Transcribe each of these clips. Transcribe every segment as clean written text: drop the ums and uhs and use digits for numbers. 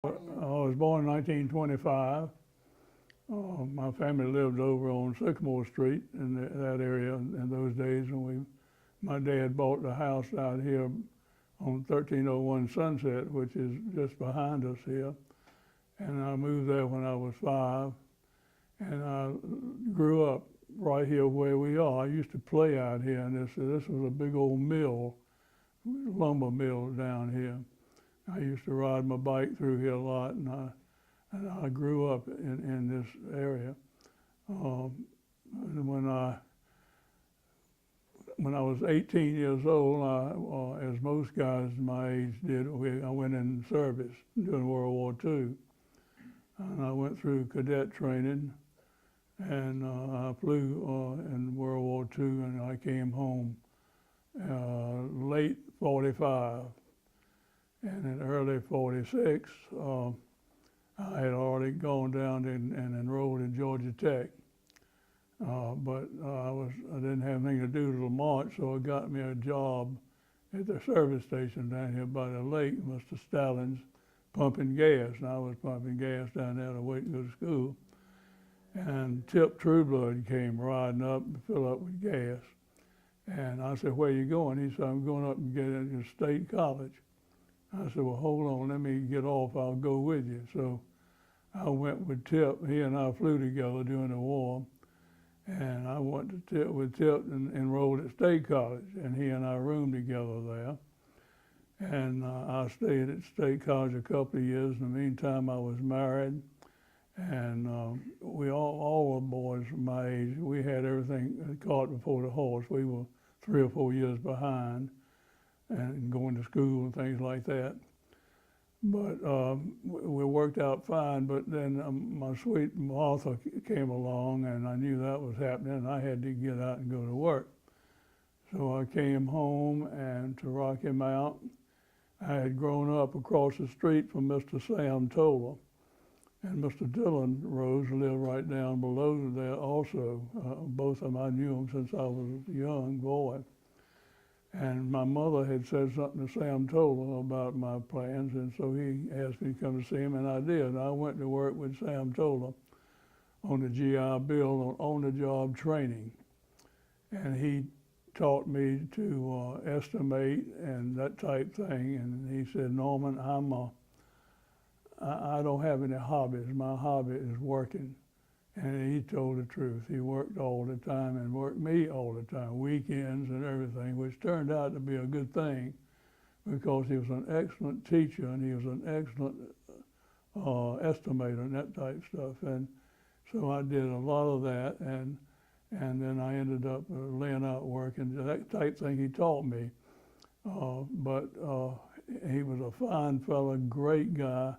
I was born in 1925. My family lived over on Sycamore Street in that area in those days when my dad bought the house out here on 1301 Sunset, which is just behind us here. And I moved there when I was 5, and I grew up right here where we are. I used to play out here, and this was a big old mill, lumber mill down here. I used to ride my bike through here a lot, and I grew up in this area. And when I was 18 years old, as most guys my age did, I went in service during World War II. And I went through cadet training, and I flew in World War II, and I came home late 45. And in early 46, I had already gone down and enrolled in Georgia Tech. But I didn't have anything to do till March, so it got me a job at the service station down here by the lake, Mr. Stalin's, pumping gas. And I was pumping gas down there to wait to go to school. And Tip Trueblood came riding up to fill up with gas. And I said, "Where are you going?" He said, "I'm going up and get into State College." I said, "Well, hold on, let me get off, I'll go with you." So I went with Tip. He and I flew together during the war. And I went with Tip and enrolled at State College, and he and I roomed together there. And I stayed at State College a couple of years. In the meantime, I was married, and we all the boys my age, we had everything caught before the horse. We were 3 or 4 years behind, and going to school and things like that. But we worked out fine. But then my sweet Martha came along, and I knew that was happening, and I had to get out and go to work. So I came home and to Rocky Mount. I had grown up across the street from Mr. Sam Toller, and Mr. Dillon Rose lived right down below there also. Both of them, I knew them since I was a young boy. And my mother had said something to Sam Toller about my plans, and so he asked me to come to see him, and I did. I went to work with Sam Toller on the GI Bill on the job training. And he taught me to estimate and that type thing. And he said, "Norman, I don't have any hobbies. My hobby is working." And he told the truth. He worked all the time and worked me all the time, weekends and everything, which turned out to be a good thing because he was an excellent teacher and he was an excellent estimator and that type stuff. And so I did a lot of that, and then I ended up laying out work and that type thing he taught me. But he was a fine fellow, great guy.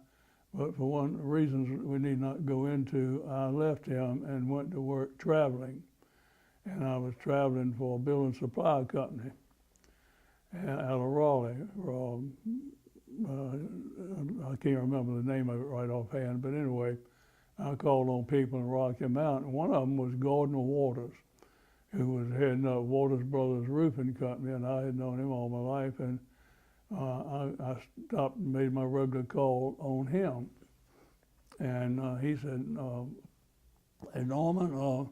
But for one reasons we need not go into, I left him and went to work traveling. And I was traveling for a building supply company out of Raleigh. I can't remember the name of it right offhand, but anyway, I called on people in Rocky Mountain. One of them was Gordon Waters, who was heading up Waters Brothers Roofing Company, and I had known him all my life. And I stopped and made my regular call on him. And he said, "Hey, Norman,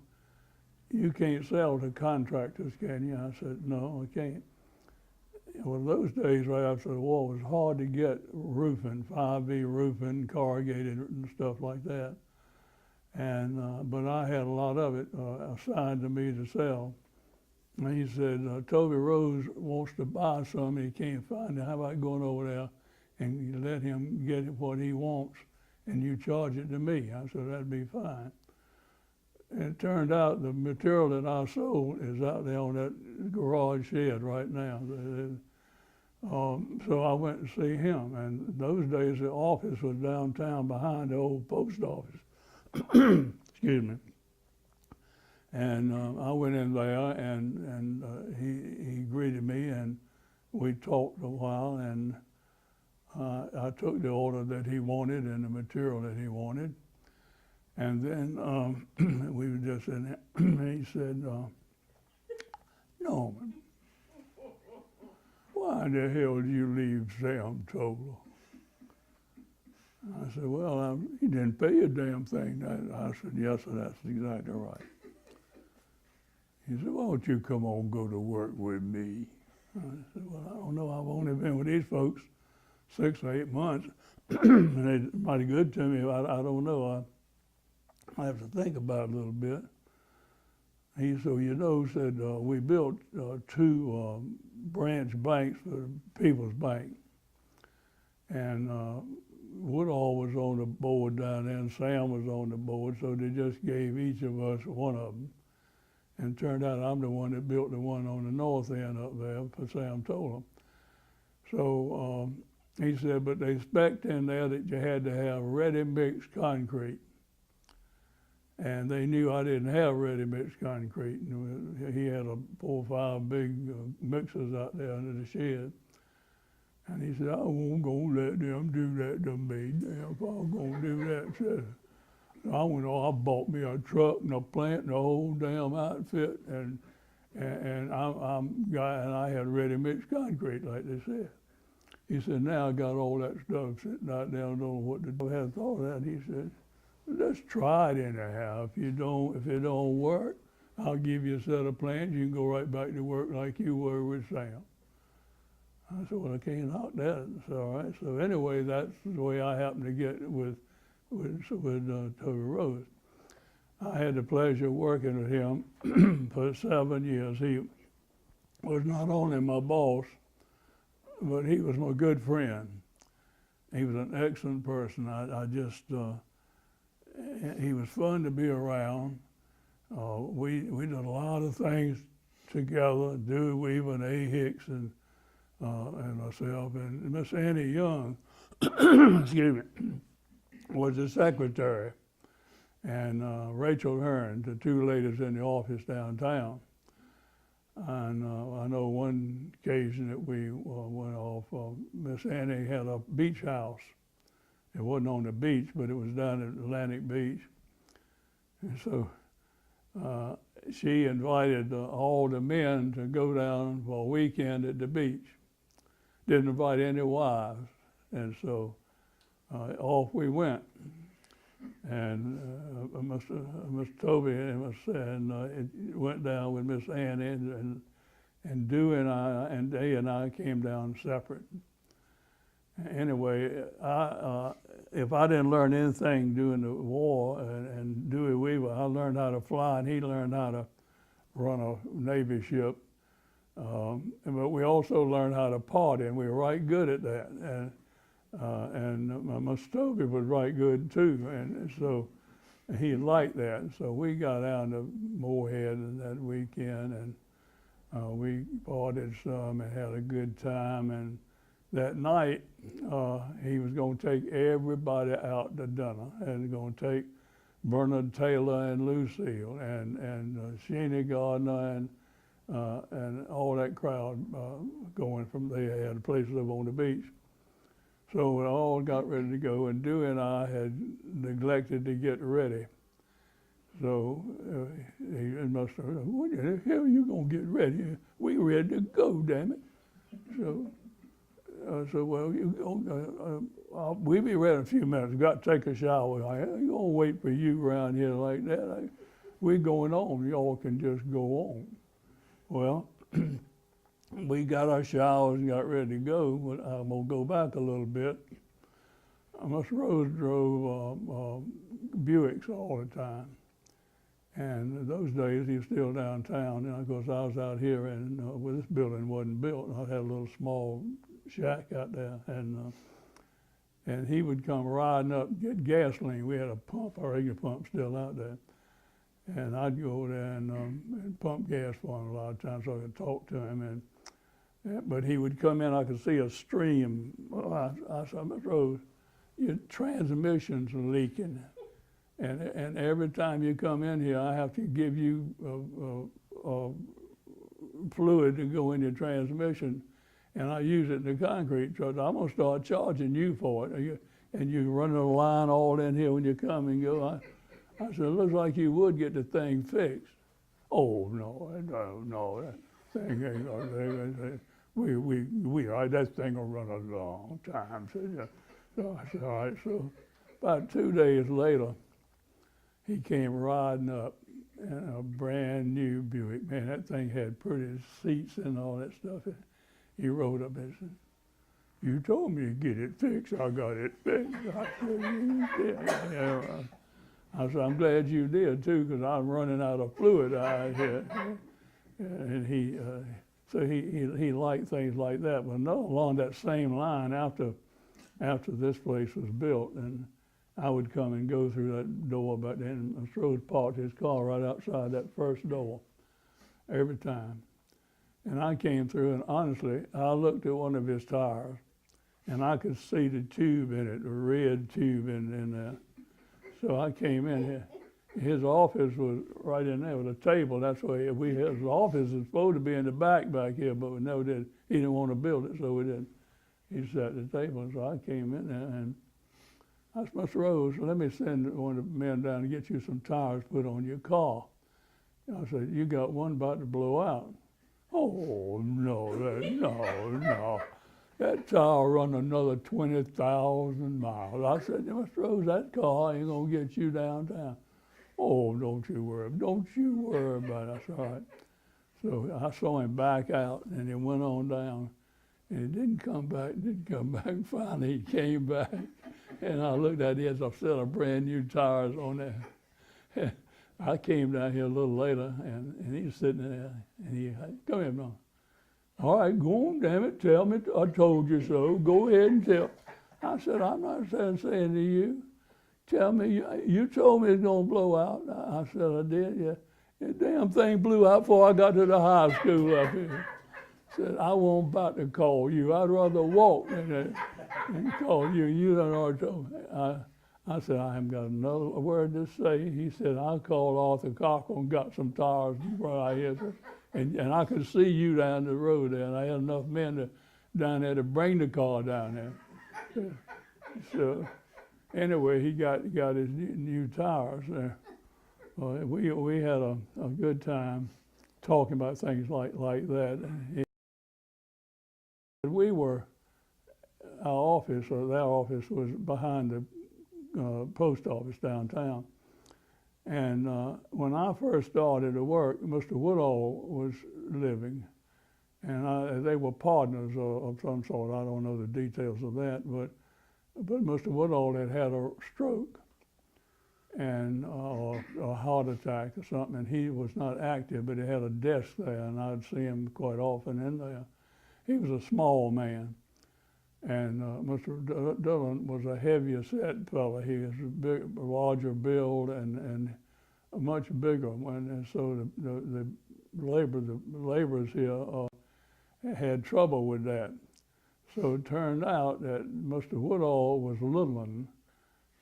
you can't sell to contractors, can you?" I said, "No, I can't." Well, those days right after the war, it was hard to get roofing, 5V roofing, corrugated and stuff like that. And but I had a lot of it assigned to me to sell. And he said, "Toby Rose wants to buy some, and he can't find it. How about going over there and you let him get what he wants, and you charge it to me?" I said, "That'd be fine." And it turned out the material that I sold is out there on that garage shed right now. So I went to see him, and those days the office was downtown behind the old post office. Excuse me. And I went in there, and he greeted me, and we talked a while, and I took the order that he wanted and the material that he wanted. And then we were just in there, and he said, "Norman, why in the hell did you leave Sam Toller?" I I said, well, he didn't pay a damn thing. I said, yes, sir, that's exactly right. He said, why don't you come on and go to work with me? I said, well, I don't know. I've only been with these folks 6 or 8 months, and they're mighty good to me. I don't know. I have to think about it a little bit. He said, said, we built 2 branch banks for the People's Bank. And Woodall was on the board down there, and Sam was on the board, so they just gave each of us one of them. And it turned out I'm the one that built the one on the north end up there, for Sam told him. So he said, but they spec'd in there that you had to have ready-mix concrete. And they knew I didn't have ready-mix concrete. And he had 4 or 5 big mixers out there under the shed. And he said, I won't go let them do that to me. Damn, if I'm gonna do that, so I went on, I bought me a truck and a plant and a whole damn outfit, and I had ready-mix concrete, like they said. He said, now I got all that stuff sitting out there, I don't know what to do. I had thought of that. He said, let's try it anyhow. If it don't work, I'll give you a set of plans. You can go right back to work like you were with Sam. I said, well, I can't knock that. It's all right. So anyway, that's the way I happened to get with Toby Rose. I had the pleasure of working with him for 7 years. He was not only my boss, but he was my good friend. He was an excellent person. He was fun to be around. We did a lot of things together, Dewey Weaver and A. Hicks and myself, and Miss Annie Young, excuse me, was the secretary, and Rachel Hearn, the 2 ladies in the office downtown. And I know one occasion that we went off, Miss Annie had a beach house. It wasn't on the beach, but it was down at Atlantic Beach. And so she invited all the men to go down for a weekend at the beach. Didn't invite any wives. And so off we went. And Mr. Toby and it went down with Miss Annie, and Dewey and I and Day and I came down separate. Anyway, if I didn't learn anything during the war, and Dewey Weaver, I learned how to fly, and he learned how to run a Navy ship. But we also learned how to party, and we were right good at that. And Mr. Toby was right good too, and so he liked that. So we got down to Moorhead that weekend, and we partied some and had a good time. And that night, he was going to take everybody out to dinner, and going to take Bernard Taylor and Lucille and Sheenie Gardner and all that crowd going from there. They had a place to live on the beach. So we all got ready to go, and Dewey and I had neglected to get ready. So he must have said, what the hell are you going to get ready? We ready to go, damn it. So I said, well, we'll be ready in a few minutes. We've got to take a shower. I ain't going to wait for you around here like that. We're going on. Y'all can just go on. Well, we got our showers and got ready to go, but I'm going to go back a little bit. Miss Rose drove Buicks all the time. And those days, he was still downtown. And of course, I was out here, and well, this building wasn't built. I had a little small shack out there, and he would come riding up, get gasoline. We had a pump, a regular pump still out there. And I'd go there and pump gas for him a lot of times so I could talk to him. But he would come in, I could see a stream. Well, I said, Miss Rose, your transmission's leaking. And every time you come in here, I have to give you fluid to go in your transmission, and I use it in the concrete truck. I'm gonna start charging you for it. And you run a line all in here when you come and go. I said, it looks like you would get the thing fixed. Oh, no, that thing ain't gonna, that thing will run a long time. So I said, all right, so about 2 days later, he came riding up in a brand new Buick. Man, that thing had pretty seats and all that stuff. He rode up and said, "You told me to get it fixed. I got it fixed." I said, "You did." Yeah, I said, "I'm glad you did too, because I'm running out of fluid out here." And he liked things like that. But no, along that same line, after this place was built, and I would come and go through that door back then. Mr. Rose parked his car right outside that first door every time. And I came through, and honestly, I looked at one of his tires, and I could see the tube in it, the red tube in there. So I came in here. His office was right in there with a table. That's why his office is supposed to be in the back here, but we never did. He didn't want to build it, so we didn't. He sat at the table, so I came in there, and I said, "Mr. Rose, let me send one of the men down to get you some tires put on your car." And I said, "You got one about to blow out." "Oh, no, no. That tire run another 20,000 miles. I said, "Mr. Rose, that car ain't gonna get you downtown." "Oh, don't you worry about it." I said, "All right." So I saw him back out, and he went on down, and he didn't come back. Finally, he came back, and I looked at it as a set of brand new tires on there. I came down here a little later, and he was sitting there, and he said, "Come here, Mom." "All right, go on, damn it, tell me, I told you so. Go ahead and tell." I said, "I'm not saying to you. Tell me, you told me it's gonna blow out." I said, "I did, yeah." "The damn thing blew out before I got to the high school up here." Said, "I wasn't about to call you. I'd rather walk than call you. You done already told me." I said, "I haven't got another word to say." He said, "I called Arthur Cockrell and got some tires right here. And I could see you down the road there, and I had enough men down there to bring the car down there." So anyway, he got his new tires there. We had a good time talking about things like that. Our office, or their office, was behind the post office downtown. And when I first started to work, Mr. Woodall was living, and they were partners of some sort. I don't know the details of that, but Mr. Woodall had a stroke and a heart attack or something, and he was not active, but he had a desk there, and I'd see him quite often in there. He was a small man, and Mr. Dillon was a heavier set fellow. He was a larger build and a much bigger one, and so the laborers here had trouble with that. So it turned out that Mr. Woodall was little one,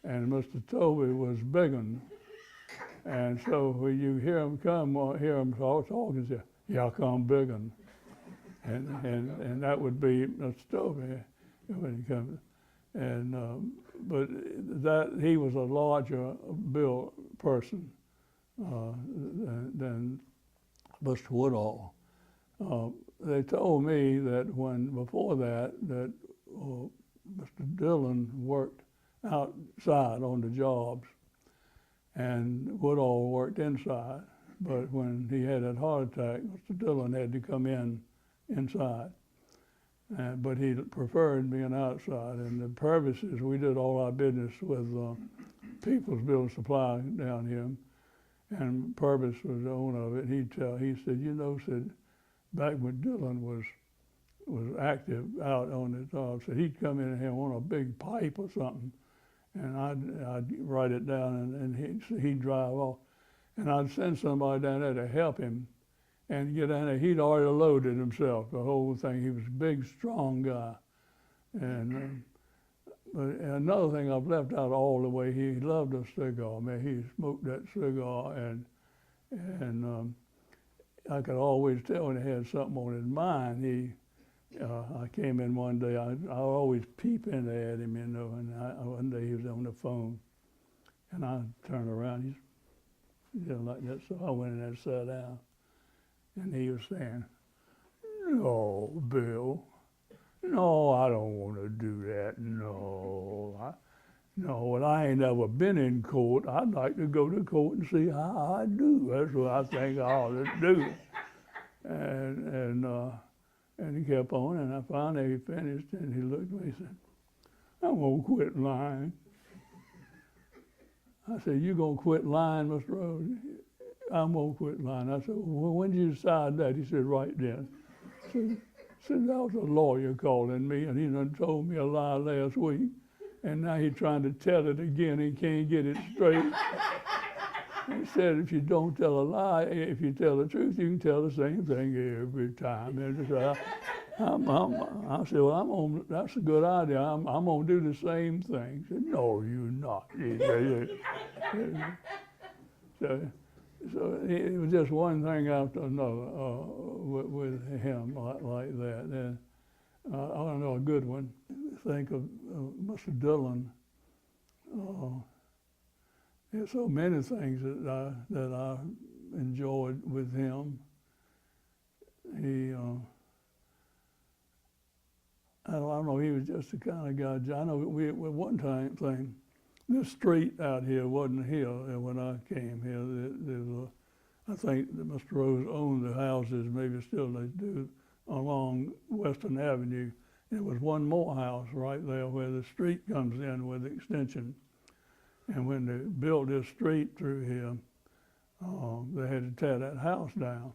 and Mr. Toby was big one. And so when you hear him talking, say, "Here come big one," and that would be Mr. Toby when he comes. And but that he was a larger built person than Mr. Woodall. They told me that before that Mr. Dillon worked outside on the jobs, and Woodall worked inside. But when he had that heart attack, Mr. Dillon had to come inside. But he preferred being outside. And the Purvises, we did all our business with People's Building Supply down here, and Purvis was the owner of it. He said, back when Dillon was active out on the job, said he'd come in here on a big pipe or something, and I'd write it down, and he'd drive off, and I'd send somebody down there to help him and get down there. He'd already loaded himself, the whole thing. He was a big, strong guy. And but another thing I've left out all the way, he loved a cigar. Man, he smoked that cigar, and I could always tell when he had something on his mind. I came in one day, I always peep in at him, and one day he was on the phone, and I turned around, he's like that, so I went in there and sat down, and he was saying, "No, Bill, no, I don't want to do that, no." No, well, I ain't ever been in court. I'd like to go to court and see how I do. That's what I think I ought to do. And he kept on, and I finally finished, and he looked at me and said, I'm gonna quit lying. I said, you gonna quit lying, Mr. Rose? I'm gonna quit lying. I said, well, when did you decide that? He said, right then. I said, that was a lawyer calling me, and he done told me a lie last week. And now he's trying to tell it again. He can't get it straight. He said, if you don't tell a lie, if you tell the truth, you can tell the same thing every time. And so I said, well, that's a good idea. I'm going to do the same thing. He said, no, you're not. So it was just one thing after another with him like that. And I don't know a good one. Think of Mr. Dillon. There's so many things that I enjoyed with him. I don't know, he was just the kind of guy. I know one thing, this street out here wasn't here when I came here. I think that Mr. Rose owned the houses, maybe still they do, along Western Avenue. There was one more house right there where the street comes in with the extension. And when they built this street through here, they had to tear that house down.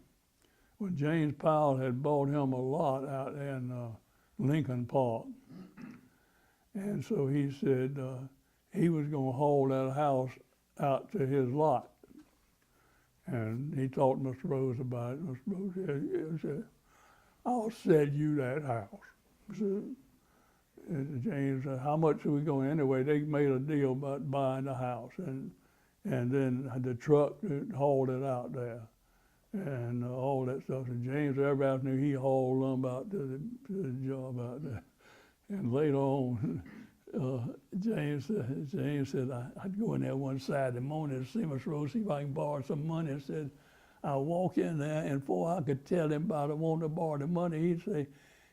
Well, James Powell had bought him a lot out in Lincoln Park. And so he said he was going to haul that house out to his lot. And he talked to Mr. Rose about it. Mr. Rose said, I'll sell you that house. So, James said, how much are we going? Anyway, they made a deal about buying the house, and then the truck hauled it out there, and all that stuff. And James, everybody knew he hauled them out to the job out there. And later on, James said, I'd go in there one Saturday morning to see Mr. Rose, see if I can borrow some money. I said, I walk in there, and before I could tell him about it, wanting to borrow the money, he'd say,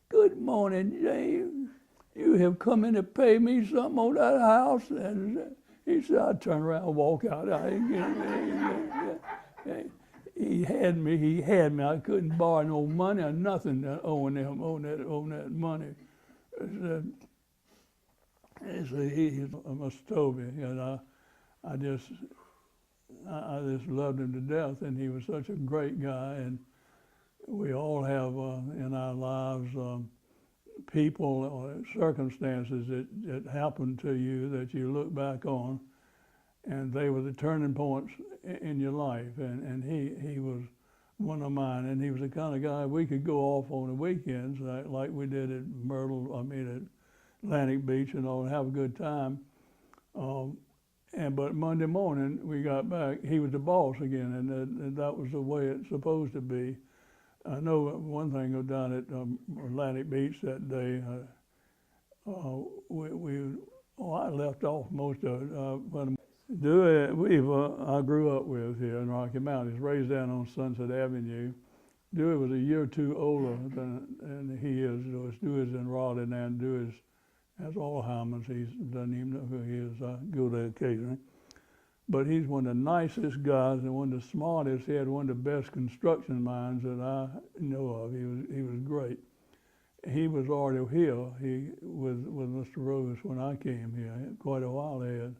good morning, James. You have come in to pay me something on that house? And he said, I'd turn around and walk out. He had me. I couldn't borrow no money or nothing owing him on that money. He's Mr. Toby, and I just loved him to death, and he was such a great guy. And we all have in our lives people or circumstances that happened to you that you look back on, and they were the turning points in your life. And he was one of mine, and he was the kind of guy we could go off on the weekends like we did at at Atlantic Beach and all, and have a good time. But Monday morning we got back, he was the boss again, and that was the way it's supposed to be. I know one thing down at Atlantic Beach that day, I left off most of it. But Dewey Weaver, I grew up with here in Rocky Mount. He's raised down on Sunset Avenue. Dewey was a year or two older than he is. Dewey's in Raleigh now, and Dewey has Alzheimer's. He doesn't even know who he is. I go there occasionally. But he's one of the nicest guys and one of the smartest. He had one of the best construction minds that I know of. He was great. He was already here with Mr. Rose when I came here. Quite a while ahead.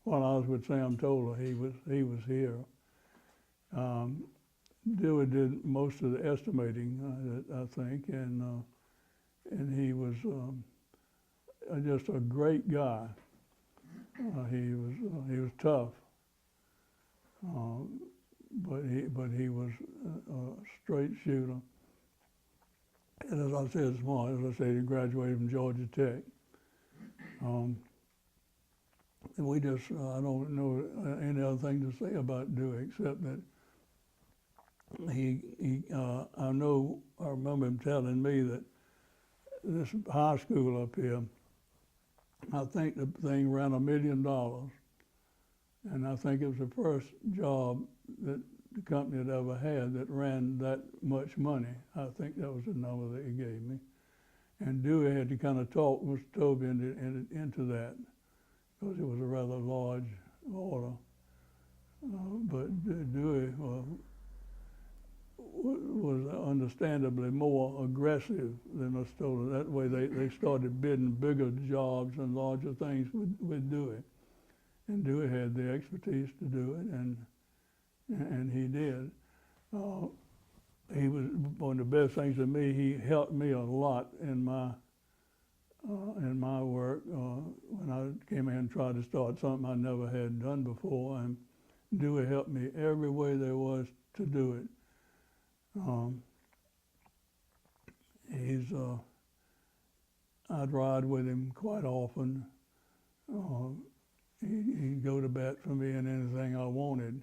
While I was with Sam Toller, he was here. Dewey did most of the estimating, I think, and he was just a great guy. He was tough. But he was a straight shooter. And as I said this morning, as I said, he graduated from Georgia Tech. And I don't know any other thing to say about Dewey except that I remember him telling me that this high school up here, I think the thing ran $1 million. And I think it was the first job that the company had ever had that ran that much money. I think that was the number that he gave me. And Dewey had to kind of talk Mr. Toby into that, because it was a rather large order. But Dewey was understandably more aggressive than Ostola. That way they started bidding bigger jobs and larger things with Dewey. And Dewey had the expertise to do it, and he did. He was one of the best things to me. He helped me a lot in my work when I came in and tried to start something I never had done before, and Dewey helped me every way there was to do it. I'd ride with him quite often. He'd go to bat for me in anything I wanted,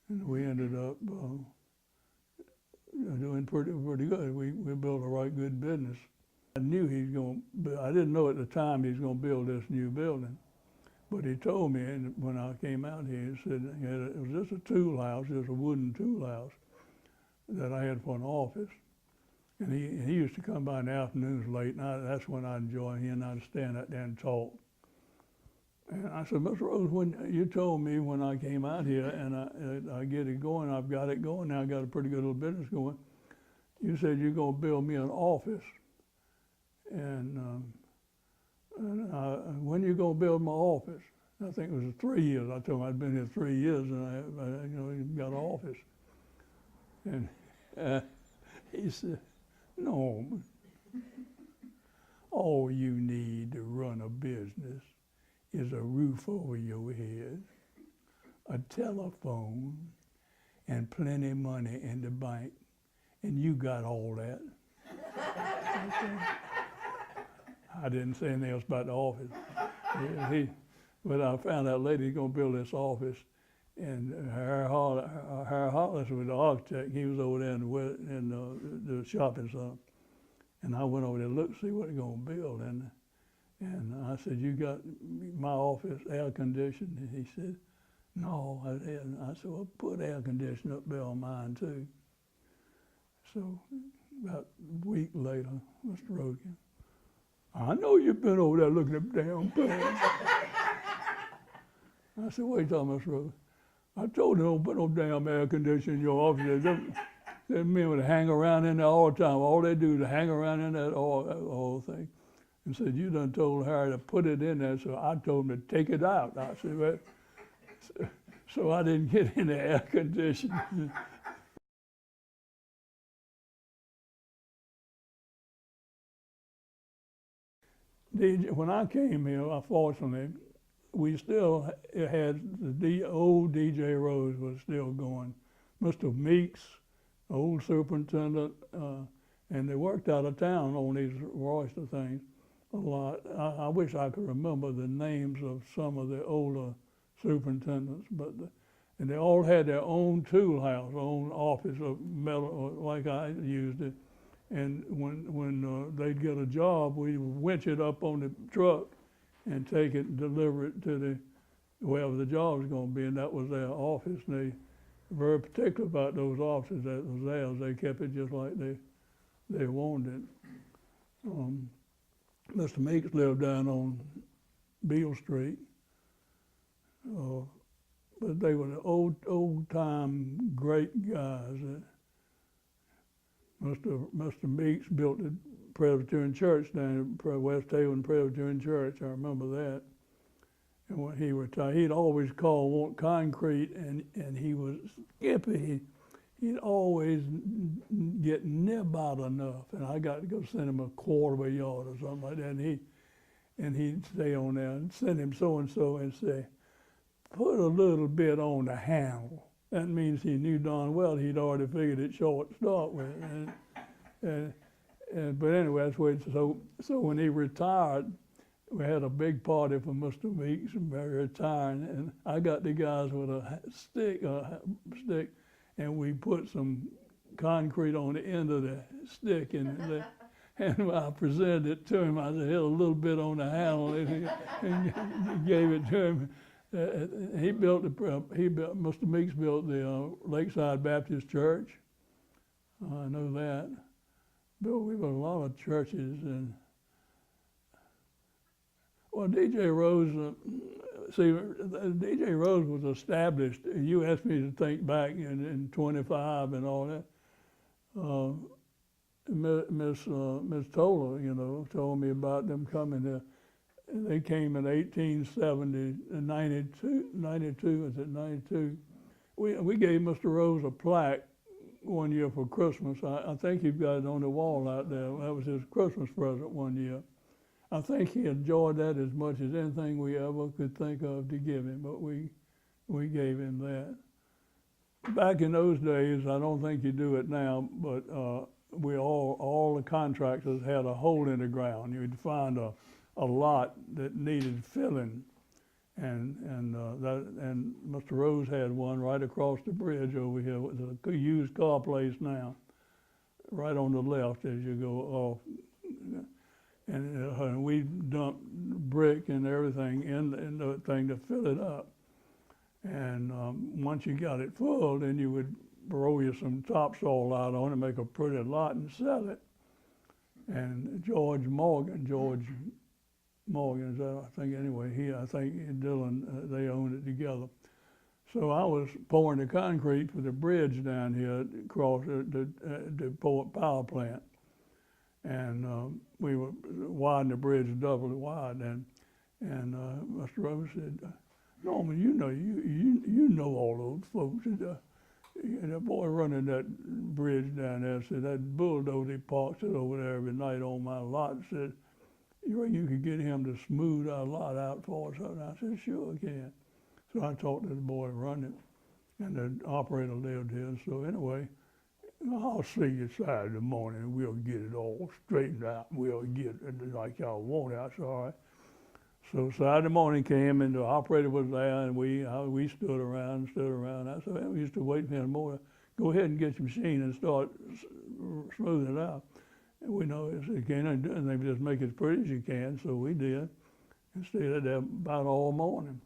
and we ended up doing pretty good. We built a right good business. I knew he was going to, I didn't know at the time he was going to build this new building, but he told me, and when I came out here, he said it was just a tool house, just a wooden tool house that I had for an office. And he used to come by in the afternoons late, and that's when I'd enjoy. He and I'd stand out there and talk. And I said, Mr. Rose, when you told me when I came out here and I get it going, I've got it going, now I've got a pretty good little business going, you said you're going to build me an office. And when you going to build my office? I think it was 3 years. I told him I'd been here 3 years and I got an office. And he said, no, all you need to run a business is a roof over your head, a telephone, and plenty of money in the bank, and you got all that. I didn't say anything else about the office. But I found out later he's going to build this office, and Harry Hollis was the architect. He was over there in the shopping center, and I went over there to look to see what he's going to build, and I said, you got my office air conditioned? And he said, no, I didn't. I said, well, put air conditioning up there on mine too. So about a week later, Mr. Rose came, I know you've been over there looking at damn plans. I said, what are you talking about, Mr. Rose? I told you don't put no damn air conditioning in your office. They men would hang around in there all the time. All they do is hang around in that all thing. And said, you done told Harry to put it in there, so I told him to take it out. I said, well, so I didn't get any air conditioning. When I came here, unfortunately, we still had the old DJ Rose was still going. Mr. Meeks, old superintendent, and they worked out of town on these Royster things a lot. I wish I could remember the names of some of the older superintendents, and they all had their own tool house, own office of metal, like I used it. And when they'd get a job, we would winch it up on the truck and take it and deliver it to wherever the job was going to be, and that was their office. And they were very particular about those offices that was theirs. They kept it just like they wanted it. Mr. Meeks lived down on Beale Street, but they were the old-time great guys. Mr. Meeks built the Presbyterian Church down at West Haven Presbyterian Church. I remember that. And when he retired, he'd always want concrete, and he was skippy. He'd always get near about enough, and I got to go send him a quarter of a yard or something like that, and he'd stay on there and send him so-and-so and say, put a little bit on the handle. That means he knew darn well he'd already figured it short to start with. But anyway, that's what. So when he retired, we had a big party for Mr. Meeks retiring, and I got the guys with a stick, and we put some concrete on the end of the stick, and I presented it to him. I said, "Here's a little bit on the handle," and gave it to him. Mr. Meeks built the Lakeside Baptist Church. I know that. But we built a lot of churches, and Well, DJ Rose, see, DJ Rose was established. You asked me to think back in 25 and all that. Miss Toller, told me about them coming here. They came in 1870, 92, is it 92? We gave Mr. Rose a plaque one year for Christmas. I think you've got it on the wall out there. That was his Christmas present one year. I think he enjoyed that as much as anything we ever could think of to give him, but we gave him that. Back in those days, I don't think you do it now, but we all the contractors had a hole in the ground. You'd find a lot that needed filling, and Mr. Rose had one right across the bridge over here. It's a used car place now, right on the left as you go off. And we dumped brick and everything in the thing to fill it up. And once you got it full, then you would roll you some topsoil out on it, make a pretty lot and sell it. And George Morgan, is that, I think anyway, I think Dillon, they owned it together. So I was pouring the concrete for the bridge down here across the Port Power Plant. And we were widening the bridge doubly wide, and Mr. Rose said, "Norman, you know all those folks." And the boy running that bridge down there said, "That bulldozer he parks it over there every night on my lot," said, "You reckon you could get him to smooth our lot out for us?" And I said, "Sure I can." So I talked to the boy running, and the operator lived here. So anyway, "I'll see you Saturday morning and we'll get it all straightened out. We'll get it like y'all want it." I said, "All right." So Saturday morning came and the operator was there and we stood around. I said, "Well, we used to wait for him more. Go ahead and get your machine and start smoothing it out." And we know you can't do anything, just make it as pretty as you can. So we did and stayed there about all morning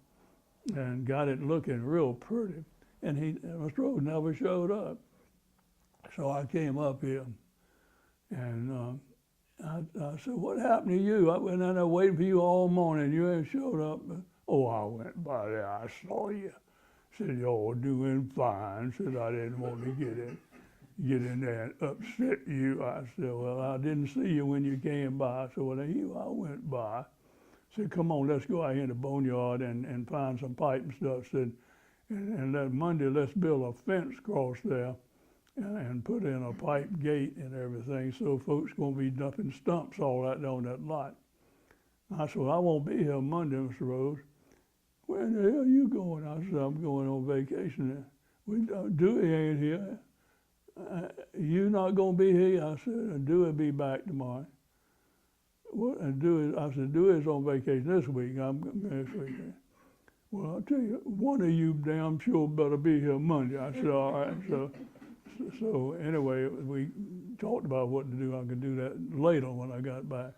and got it looking real pretty. And Mr. Rose never showed up. So I came up here, and I said, "What happened to you? I've been in there waiting for you all morning. You ain't showed up." "Oh, I went by there. I saw you." Said, "You're doing fine." Said, "I didn't want to get in there and upset you." I said, "Well, I didn't see you when you came by." I said, "Well, I went by." Said, "Come on, let's go out here in the boneyard and find some pipe and stuff." Said, and that Monday, let's build a fence across there and put in a pipe gate and everything, so folks gonna be dumping stumps all out there on that lot. I said, "Well, I won't be here Monday, Mr. Rose." "Where in the hell are you going?" I said, "I'm going on vacation." "Dewey ain't here." "You not gonna be here?" I said, "Dewey be back tomorrow." "What?" And I said, "Dewey's on vacation this week. I'm next week." "Well, I'll tell you, one of you damn sure better be here Monday." I said, "All right." So anyway, we talked about what to do. I could do that later when I got back.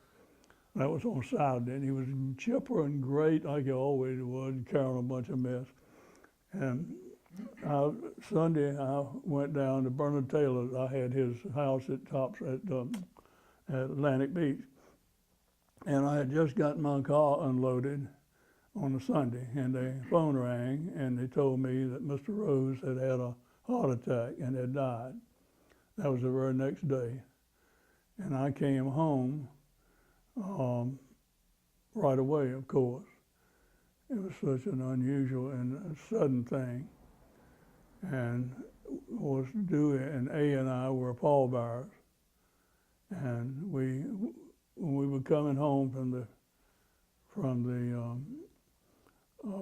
That was on Saturday, and he was chipper and great like he always was, carrying a bunch of mess. And Sunday, I went down to Bernard Taylor's. I had his house at Atlantic Beach. And I had just gotten my car unloaded on a Sunday, and the phone rang, and they told me that Mr. Rose had had a heart attack and had died. That was the very next day. And I came home right away, of course. It was such an unusual and sudden thing. And was Dewey and I were pallbearers. And when we were coming home from the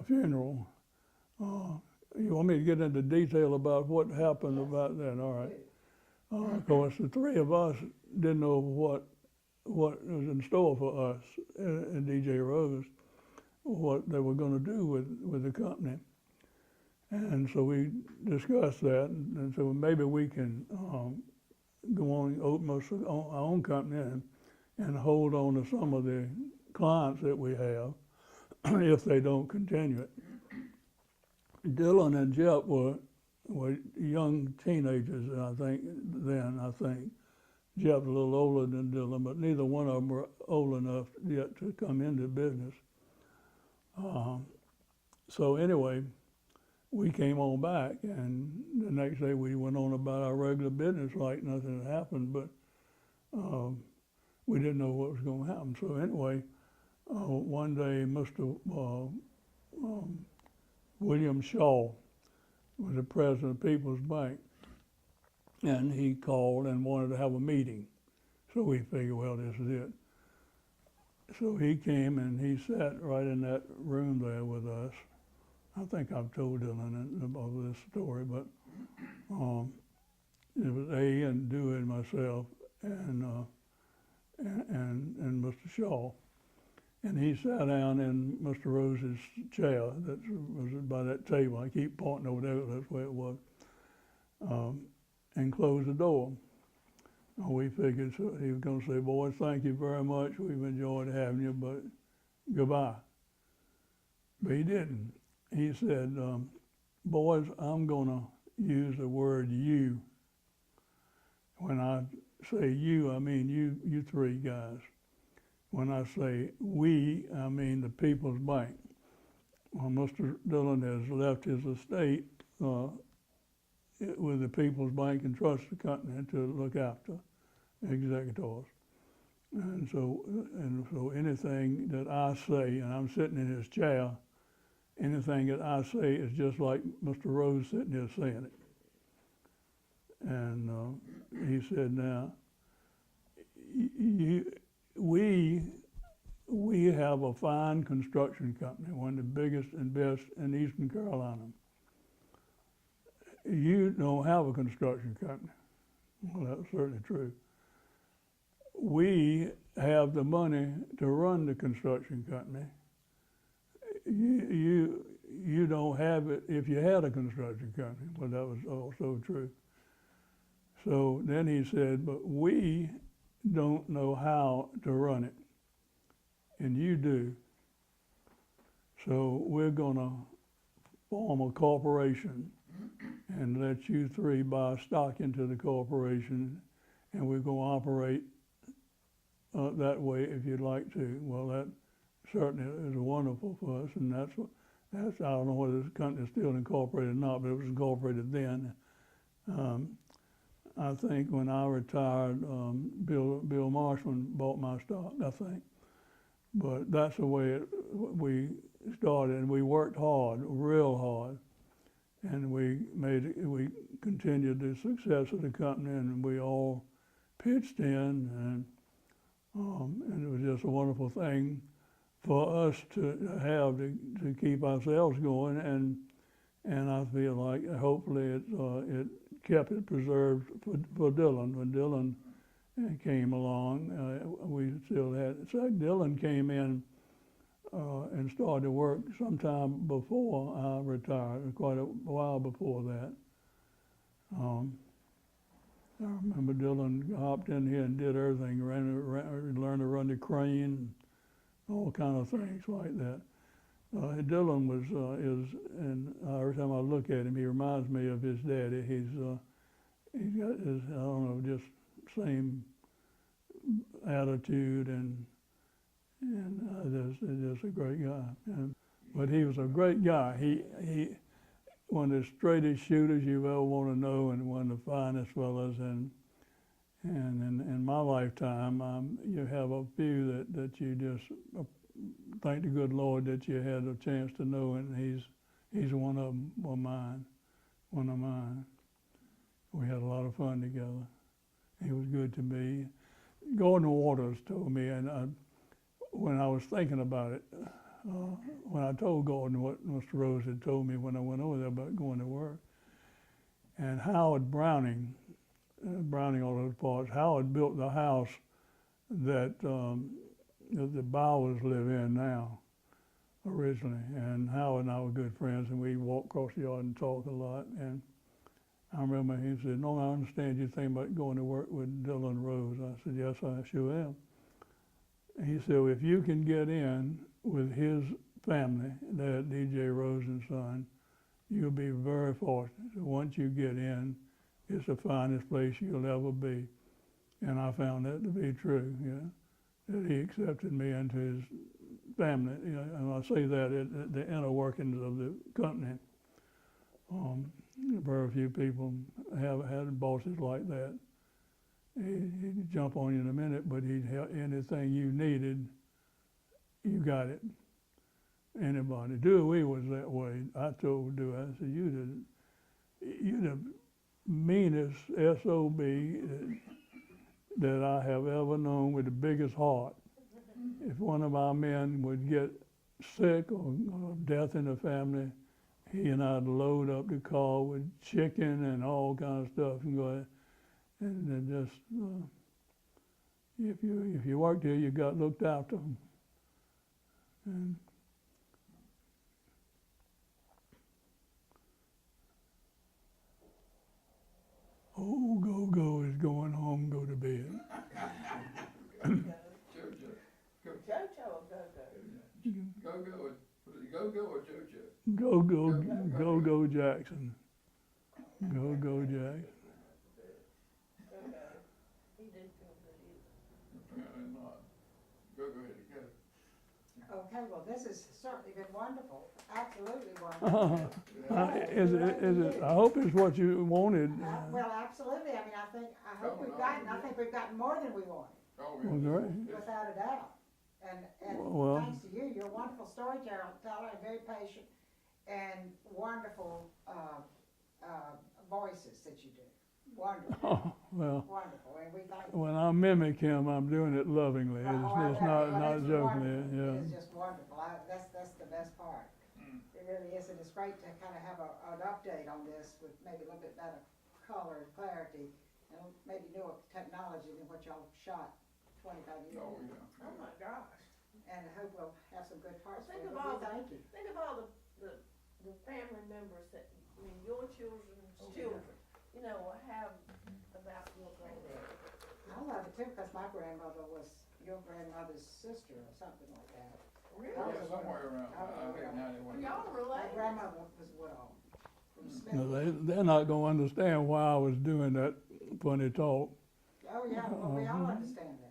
funeral, you want me to get into detail about what happened about that? All right. Of course, the three of us didn't know what was in store for us and DJ Rose, what they were going to do with the company. And so we discussed that, and so maybe we can go on and open our own company and hold on to some of the clients that we have if they don't continue it. Dillon and Jep were young teenagers, I think. Jep's a little older than Dillon, but neither one of them were old enough yet to come into business. So anyway, we came on back, and the next day we went on about our regular business like nothing had happened, but we didn't know what was going to happen. So anyway, one day Mr. William Shaw was the president of People's Bank, and he called and wanted to have a meeting. So we figured, well, this is it. So he came and he sat right in that room there with us. I think I've told Dillon about this story, but it was A and Dewey and myself and Mr. Shaw. And he sat down in Mr. Rose's chair that was by that table. I keep pointing over there, that's where it was, and closed the door. We figured so he was going to say, boys, thank you very much. We've enjoyed having you, but goodbye. But he didn't. He said, boys, I'm going to use the word you. When I say you, I mean you three guys. When I say we, I mean the People's Bank. Well, Mr. Dillon has left his estate with the People's Bank and Trust Company to look after executors. And so anything that I say, and I'm sitting in his chair, anything that I say is just like Mr. Rose sitting there saying it. And he said, now, we have a fine construction company, one of the biggest and best in Eastern Carolina. You don't have a construction company. Well, that's certainly true. We have the money to run the construction company. You don't have it if you had a construction company. Well, that was also true. So then he said, but we don't know how to run it, and you do. So we're gonna form a corporation and let you three buy stock into the corporation, and we're gonna operate that way if you'd like to. Well, that certainly is wonderful for us, and that's I don't know whether this company is still incorporated or not, but it was incorporated then. I think when I retired, Bill Marshman bought my stock, I think. But that's the way we started, and we worked hard, real hard, and we continued the success of the company, and we all pitched in, and it was just a wonderful thing for us to have to keep ourselves going, and I feel like hopefully it kept it preserved for Dillon. When Dillon came along, we still had it. So Dillon came in and started to work sometime before I retired, quite a while before that. I remember Dillon hopped in here and did everything, learned to run the crane, all kind of things like that. Dillon is, and every time I look at him, he reminds me of his daddy. He's got his, I don't know, just same attitude, and just a great guy. But he was a great guy. He one of the straightest shooters you ever want to know, and one of the finest fellows. And in my lifetime, you have a few that you just thank the good Lord that you had a chance to know, and he's one of them, one of mine. We had a lot of fun together. He was good to me. Gordon Waters told me, and when I was thinking about it, when I told Gordon what Mr. Rose had told me when I went over there about going to work, and Howard Browning all those parts, Howard built the house that the Bowers live in now, originally, and Howard and I were good friends, and we walked across the yard and talked a lot. And I remember he said, "No, I understand you think about going to work with Dillon Rose." I said, "Yes, I sure am." And he said, well, "If you can get in with his family, that D.J. Rose and Son, you'll be very fortunate. Once you get in, it's the finest place you'll ever be." And I found that to be true, that he accepted me into his family, you know, and I say that the inner workings of the company. Very few people have had bosses like that. He'd jump on you in a minute, but he'd help anything you needed, you got it. Anybody. Dewey was that way. I told Dewey, I said, you the meanest SOB that I have ever known with the biggest heart. If one of our men would get sick or death in the family, he and I'd load up the car with chicken and all kinds of stuff and go ahead. And then just, if you worked here, you got looked after. And old Go-Go is going home, go to bed. Go-Go or JoJo? Go Jackson. Go Jackson. He didn't feel good either. Apparently not. Go had to go. Okay, well, this has certainly been wonderful, absolutely wonderful. Is it, I hope it's what you wanted. Well, absolutely, I mean, I hope I think we've gotten more than we wanted, Oh, Well, great. without a doubt. And Well- thanks to you, you're a wonderful storyteller, and very patient, and wonderful, voices that you do. Wonderful, Oh, well, wonderful, and we thank you. when I mimic him, I'm doing it lovingly. Oh, It's not jokingly, yeah. It's just wonderful, that's the best part. It really is, and it's great to kind of have an update on this with maybe a little bit better color and clarity, and maybe newer technology than what y'all shot 25 years Oh, ago. yeah. Oh my gosh. And I hope we'll have some good parts for Think you, of all we thank you. Think of all the family members that, I mean, your children's children, you know, have about your granddad. I love it too, because my grandmother was your grandmother's sister or something like that. Really? Oh, Yeah, somewhere around, I think 91. Y'all My related? grandmother was Woodall from Smith. No, they're not gonna understand why I was doing that funny talk. Oh, yeah, well, we all understand that.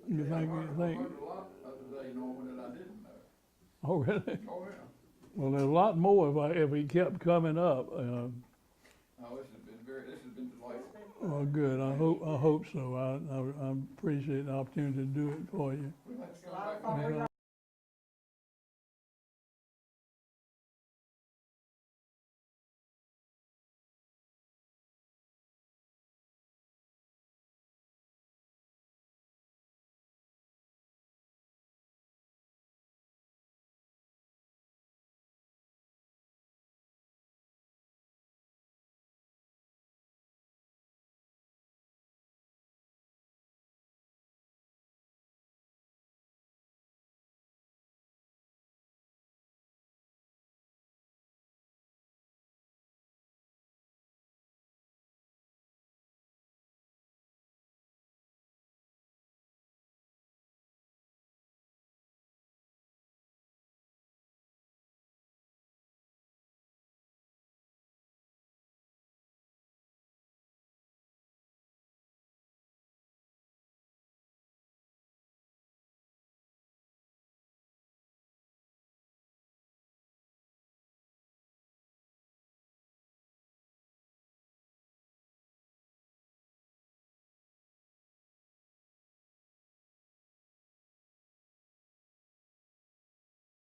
You think, I learned a lot today, Norman, that I didn't know. oh, really? Oh, yeah. Well, there's a lot more if he kept coming up. Oh, this has been delightful. Well, good. I hope so. I appreciate the opportunity to do it for you. We'll have to It's a come lot of back. fun. Yeah.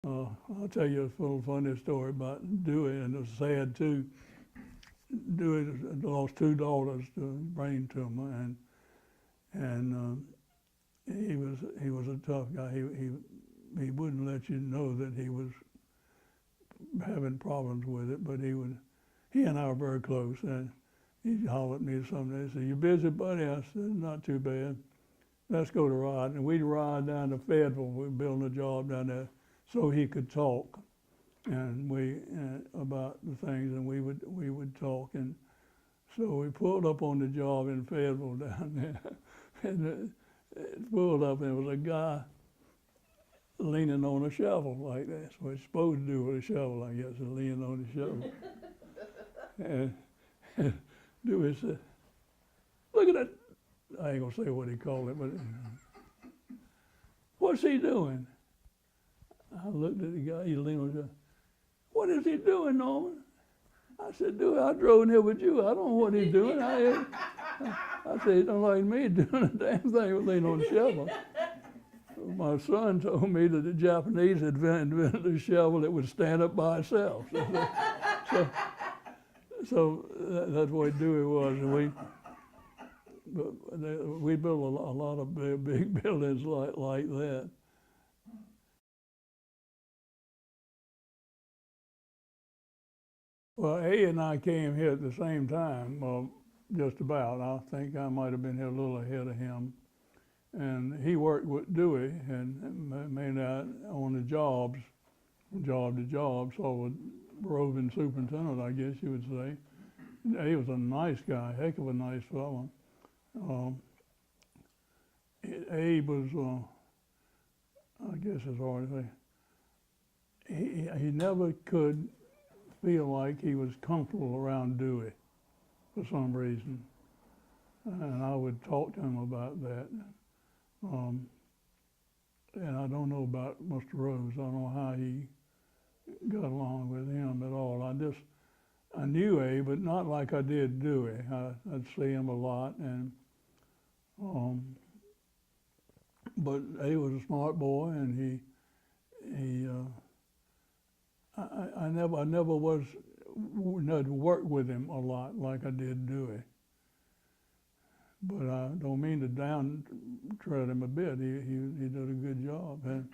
I'll tell you a little funny story about Dewey, and it was sad too. Dewey lost two daughters to brain tumor, and he was a tough guy. He wouldn't let you know that he was having problems with it, but he and I were very close, and he'd holler at me someday and say, "You busy, buddy?" I said, "Not too bad. Let's go to ride." And we'd ride down to Fayetteville. We were building a job down there so he could talk, and about the things, and we would talk. And so we pulled up on the job in Fayetteville down there, and it pulled up, and there was a guy leaning on a shovel like that. What you're supposed to do with a shovel, I guess, is lean on the shovel. and Dewey said, "Look at that." I ain't gonna say what he called it, but what's he doing? I looked at the guy, he leaned over, "What is he doing, Norman?" I said, "Dude, I drove in here with you. I don't know what he's doing." I said, "He don't like me doing a damn thing with leaning on the shovel." My son told me that the Japanese had invented a shovel that would stand up by itself. So that's what Dewey was. And we built a lot of big buildings like that. Well, A and I came here at the same time, just about. I think I might have been here a little ahead of him. And he worked with Dewey and made that on the jobs, job to job, so a roving superintendent, I guess you would say. He was a nice guy, heck of a nice fellow. Abe was, I guess it's hard to say, he never could feel like he was comfortable around Dewey for some reason. And I would talk to him about that. And I don't know about Mr. Rose. I don't know how he got along with him at all. I knew Abe, but not like I did Dewey. I'd see him a lot, and but Abe was a smart boy, and I never was worked with him a lot like I did Dewey. But I don't mean to downtread him a bit. He did a good job. And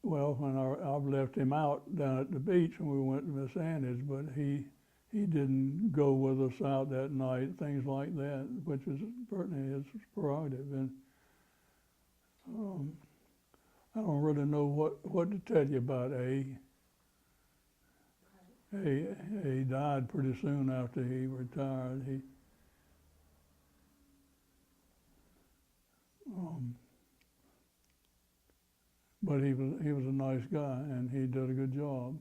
well, when I've left him out down at the beach when we went to Miss Annie's, but he didn't go with us out that night, things like that, which was certainly his prerogative. And I don't really know what to tell you about A. He died pretty soon after he retired. But he was a nice guy, and he did a good job.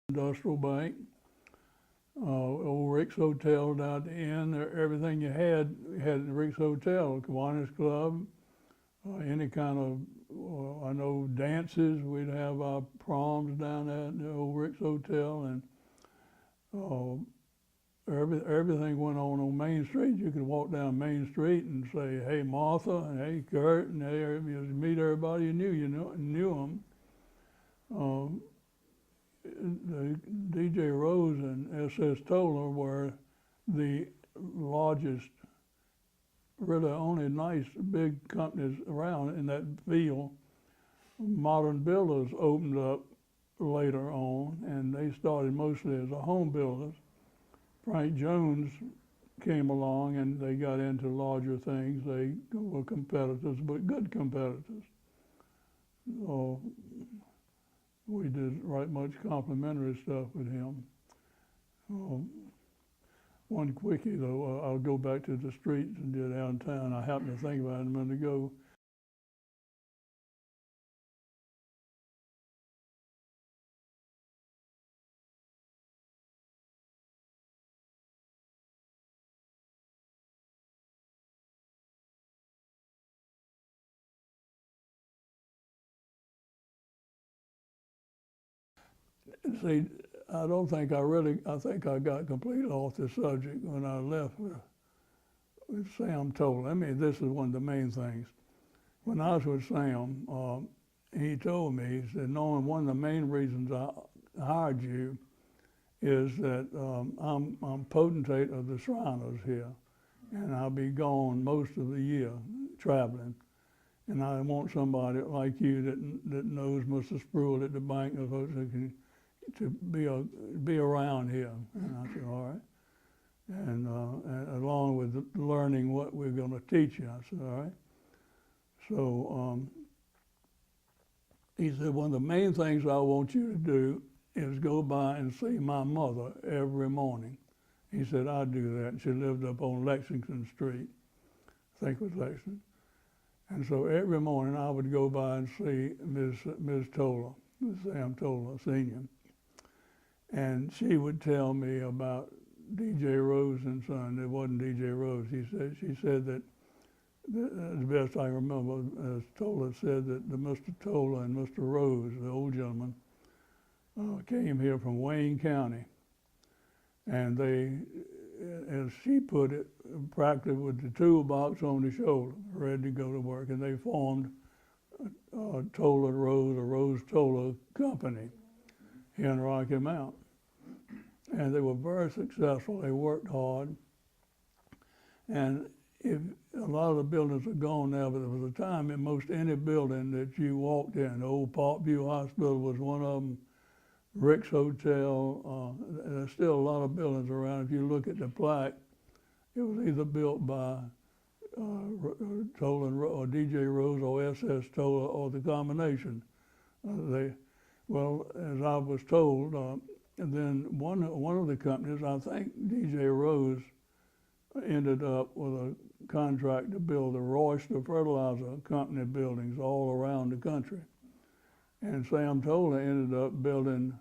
Industrial Bank, old Rick's Hotel down at the end. Everything you had at Rick's Hotel, Kiwanis Club, any kind of, I know dances. We'd have our proms down at the old Rick's Hotel, and everything went on Main Street. You could walk down Main Street and say, "Hey Martha," and "Hey Kurt," and you meet everybody you knew them. The DJ Rose and SS Toller were the largest, really only nice big companies around in that field. Modern Builders opened up later on, and they started mostly as a home builders. Frank Jones came along and they got into larger things. They were competitors, but good competitors. So we did right much complimentary stuff with him. One quickie though, I'll go back to the streets and get downtown. I happened to think about it a minute ago. See, I don't think I think I got completely off the subject when I left with Sam Toller. I mean, this is one of the main things. When I was with Sam, he told me, he said, "Norman, one of the main reasons I hired you is that I'm potentate of the Shriners here, and I'll be gone most of the year traveling. And I want somebody like you that knows Mr. Spruill at the bank to be around here." And I said, "All right." And along with learning what we're going to teach you, I said, "All right." So he said, "One of the main things I want you to do is go by and see my mother every morning." He said, "I'd do that." And she lived up on Lexington Street, I think it was Lexington. And so every morning I would go by and see Ms. Toller, Sam Toller, Sr. And she would tell me about DJ Rose and Son. It wasn't DJ Rose. She said that, as best I remember, as Toller said that the Mr. Toller and Mr. Rose, the old gentleman, came here from Wayne County. And they, as she put it, practically with the toolbox on the shoulder, ready to go to work. And they formed Toller Rose, or Rose Toller Company here in Rocky Mount. And they were very successful. They worked hard. And if a lot of the buildings are gone now, but there was a time in most any building that you walked in, the old Parkview Hospital was one of them, Rick's Hotel, there's still a lot of buildings around. If you look at the plaque, it was either built by Toller or DJ Rose or SS Toller or the combination. Well, as I was told, and then one of the companies, I think DJ Rose, ended up with a contract to build the Royster Fertilizer Company buildings all around the country. And Sam Toller ended up building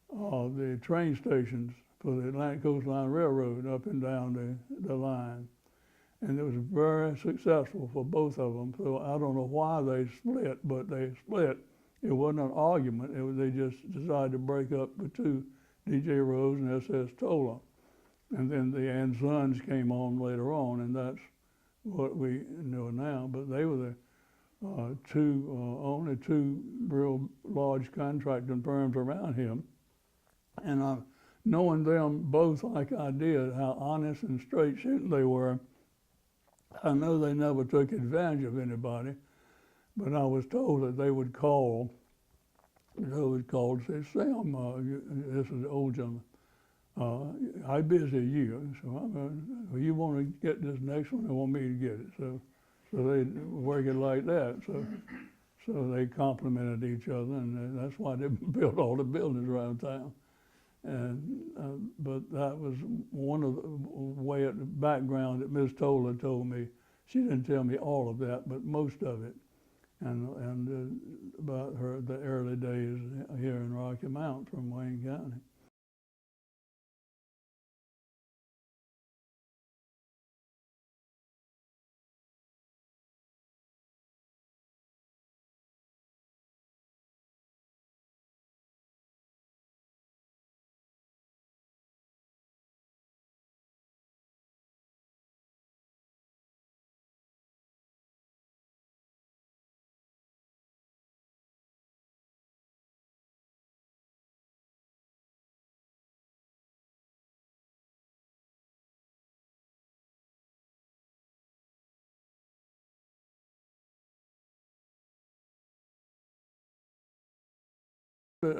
the train stations for the Atlantic Coast Line Railroad up and down the line. And it was very successful for both of them. So I don't know why they split, but they split. It wasn't an argument. They just decided to break up the two, DJ Rose and SS Toller. And then the and Sons came on later on, and that's what we know now. But they were the only two real large contracting firms around here. And knowing them both like I did, how honest and straight shooting they were, I know they never took advantage of anybody. But I was told that they would call. They would call and say, "Sam, this is the old gentleman. How busy are you?" So you want to get this next one? They want me to get it. So they work it like that. So they complimented each other, and that's why they built all the buildings around town. And but that was one of the way at the background that Ms. Toller told me. She didn't tell me all of that, but most of it. and about the early days here in Rocky Mount from Wayne County.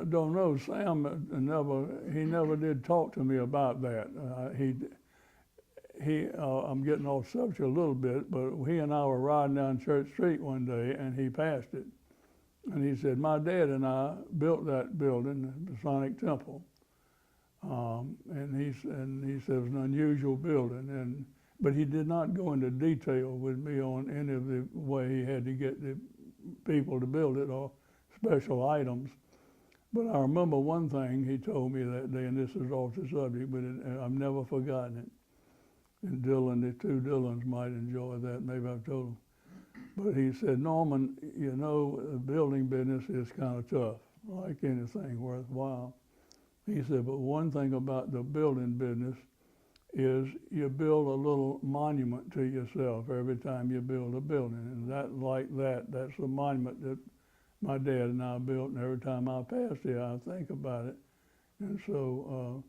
Don't know, Sam never did talk to me about that. I'm getting off subject a little bit, but he and I were riding down Church Street one day, and he passed it. And he said, my dad and I built that building, the Masonic Temple. And he said it was an unusual building, but he did not go into detail with me on any of the way he had to get the people to build it or special items. But I remember one thing he told me that day, and this is off the subject, but I've never forgotten it. And Dylan, the two Dylans might enjoy that, maybe I've told them. But he said, Norman, you know, the building business is kind of tough, like anything worthwhile. He said, but one thing about the building business is you build a little monument to yourself every time you build a building. And that's the monument that my dad and I built, and every time I pass here, I think about it. And so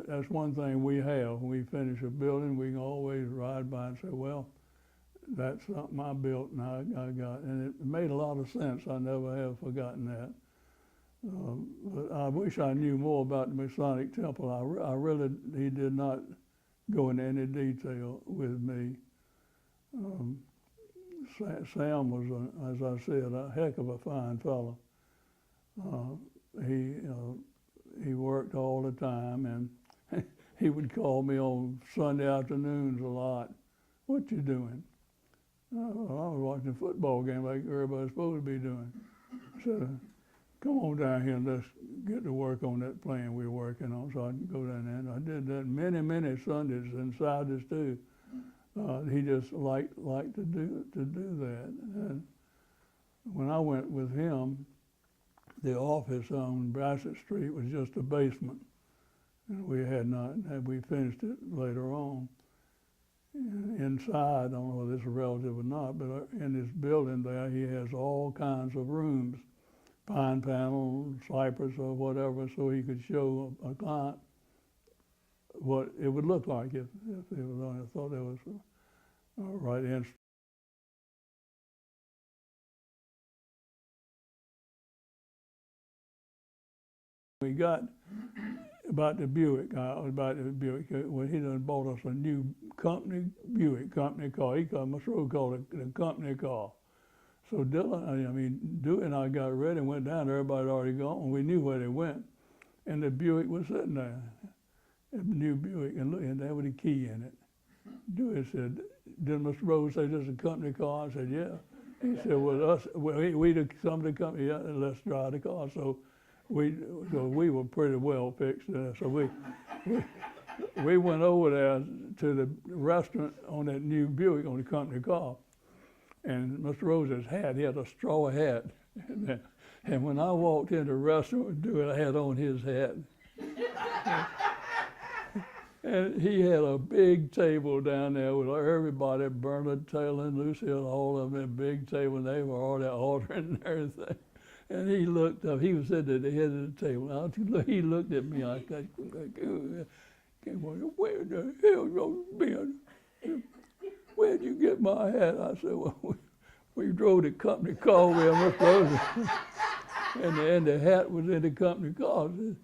that's one thing we have. When we finish a building, we can always ride by and say, well, that's something I built and I got. And it made a lot of sense. I never have forgotten that. But I wish I knew more about the Masonic Temple. He did not go into any detail with me. Sam was, as I said, a heck of a fine fellow. He worked all the time, and he would call me on Sunday afternoons a lot. What you doing? I was watching a football game like everybody's supposed to be doing. So, come on down here and let's get to work on that plan we're working on. So I'd go down there, and I did that many Sundays, and Saturdays too. He just liked to do that. And when I went with him, the office on Bassett Street was just a basement, and we finished it later on. Inside, I don't know whether this is relative or not, but in this building there, he has all kinds of rooms, pine panel, cypress, or whatever, so he could show a client what it would look like if it was on. I thought that was right in. We got about the Buick. Well, he done bought us a new company car. He called it the company car. So Dewey and I got ready and went down. Everybody had already gone, and we knew where they went. And the Buick was sitting there, a new Buick, and there was a key in it. Dewey said, did Mr. Rose say this is a company car? I said, yeah. He said, we the company, yeah, let's drive the car. So we were pretty well fixed. So we went over there to the restaurant on that new Buick on the company car. And Mr. Rose's hat, he had a straw hat. And when I walked into the restaurant, Dewey had on his hat. And he had a big table down there with everybody, Bernard, Taylor, and Lucille, all of them, a big table, and they were all there ordering and everything. And he looked up, he was sitting at the head of the table. He looked at me, I said, where the hell you been? Where'd you get my hat? I said, well, we drove the company car with Mr. Rosen. and the hat was in the company car. I said,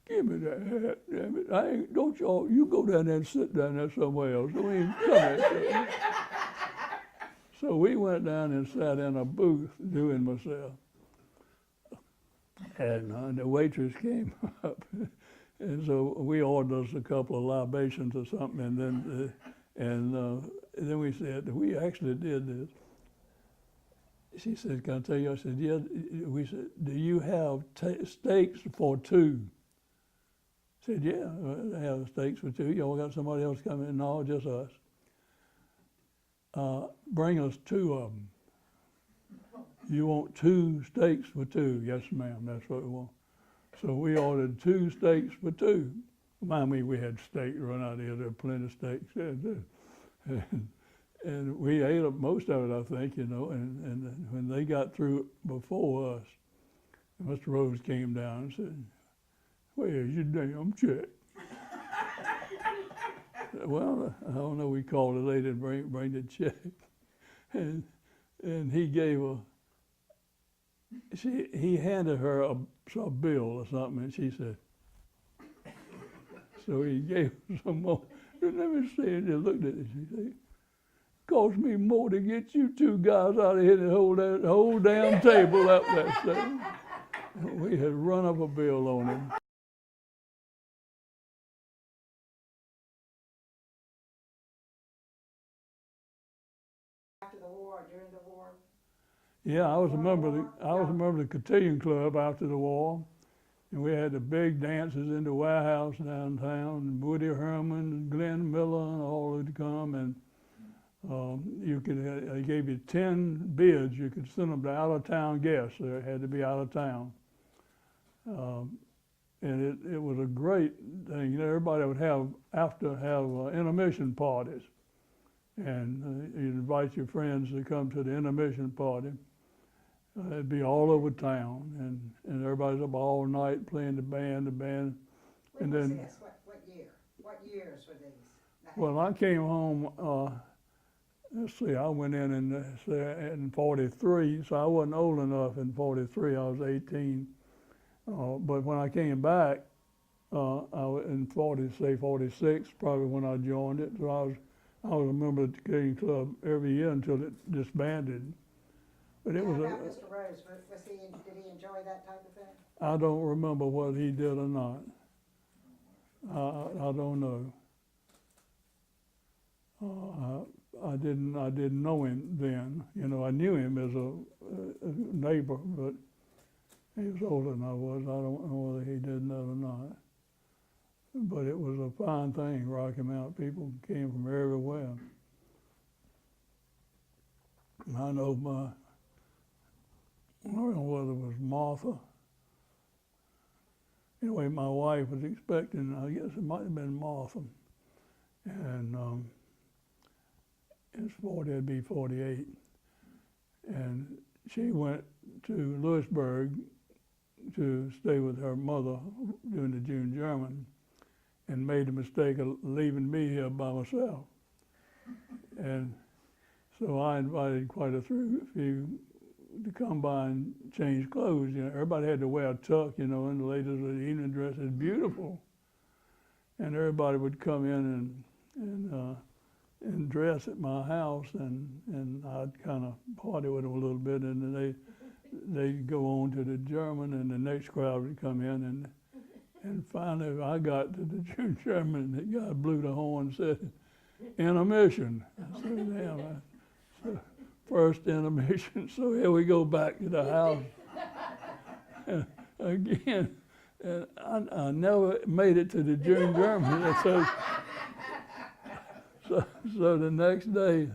give me that hat, damn it. Don't y'all, you go down there and sit down there somewhere else. Don't even come here. So we went down and sat in a booth doing myself. And the waitress came up. And so we ordered us a couple of libations or something, and then we said, we actually did this. she said, "Can I tell you?" I said, "Yeah." We said, "Do you have steaks for two?" I said, "Yeah, I have steaks for two. Y'all got somebody else coming?" "No, just us." "Bring us two of them." "You want two steaks for two?" "Yes, ma'am, that's what we want." So we ordered two steaks for two. Mind me, we had steak run out here. There were plenty of steaks. And we ate up most of it, I think, you know, and when they got through before us, Mr. Rose came down and said, "Where's your damn check?" Well, I don't know, we called the lady and bring the check. And he gave her, he handed her a bill or something, and she said, so he gave her some more. Let me see, and they looked at it, she said, "Cost me more to get you two guys out of here than hold that whole damn table up that stuff." We had run up a bill on him. After the war, or during the war? Yeah, I was a member of the cotillion club after the war, and we had the big dances in the warehouse downtown, and Woody Herman and Glenn Miller and all would come, and they gave you 10 bids. You could send them to out-of-town guests. They had to be out of town. And it was a great thing. You know, everybody would have intermission parties. And you'd invite your friends to come to the intermission party. It'd be all over town, and everybody's up all night playing the band. When And was then, this? What year? What years were these? well, I came home, let's see, I went in 43, so I wasn't old enough in 43, I was 18. But when I came back, I was in 46, probably when I joined it. So I was a member of the Cotillion Club every year until it disbanded. But it was How about Mr. Rose? Did he enjoy that type of thing? I don't remember what he did or not. I don't know. I didn't know him then. You know, I knew him as a neighbor, but he was older than I was. I don't know whether he did that or not. But it was a fine thing, Rocky Mount. People came from everywhere. I know I don't know whether it was Martha. Anyway, my wife was expecting, I guess it might have been Martha. And it'd be 48. And she went to Lewisburg to stay with her mother during the June German, and made the mistake of leaving me here by myself. And so I invited quite a few to come by and change clothes. You know, everybody had to wear a tuck, you know, and the ladies with evening dresses, beautiful. And everybody would come in and dress at my house, and I'd kind of party with them a little bit, and then they'd go on to the German, and the next crowd would come in, and finally I got to the June German, and the guy blew the horn and said, "Intermission." I said, "Damn, first intermission." So here we go back to the house. And again, and I never made it to the June German. And so the next day,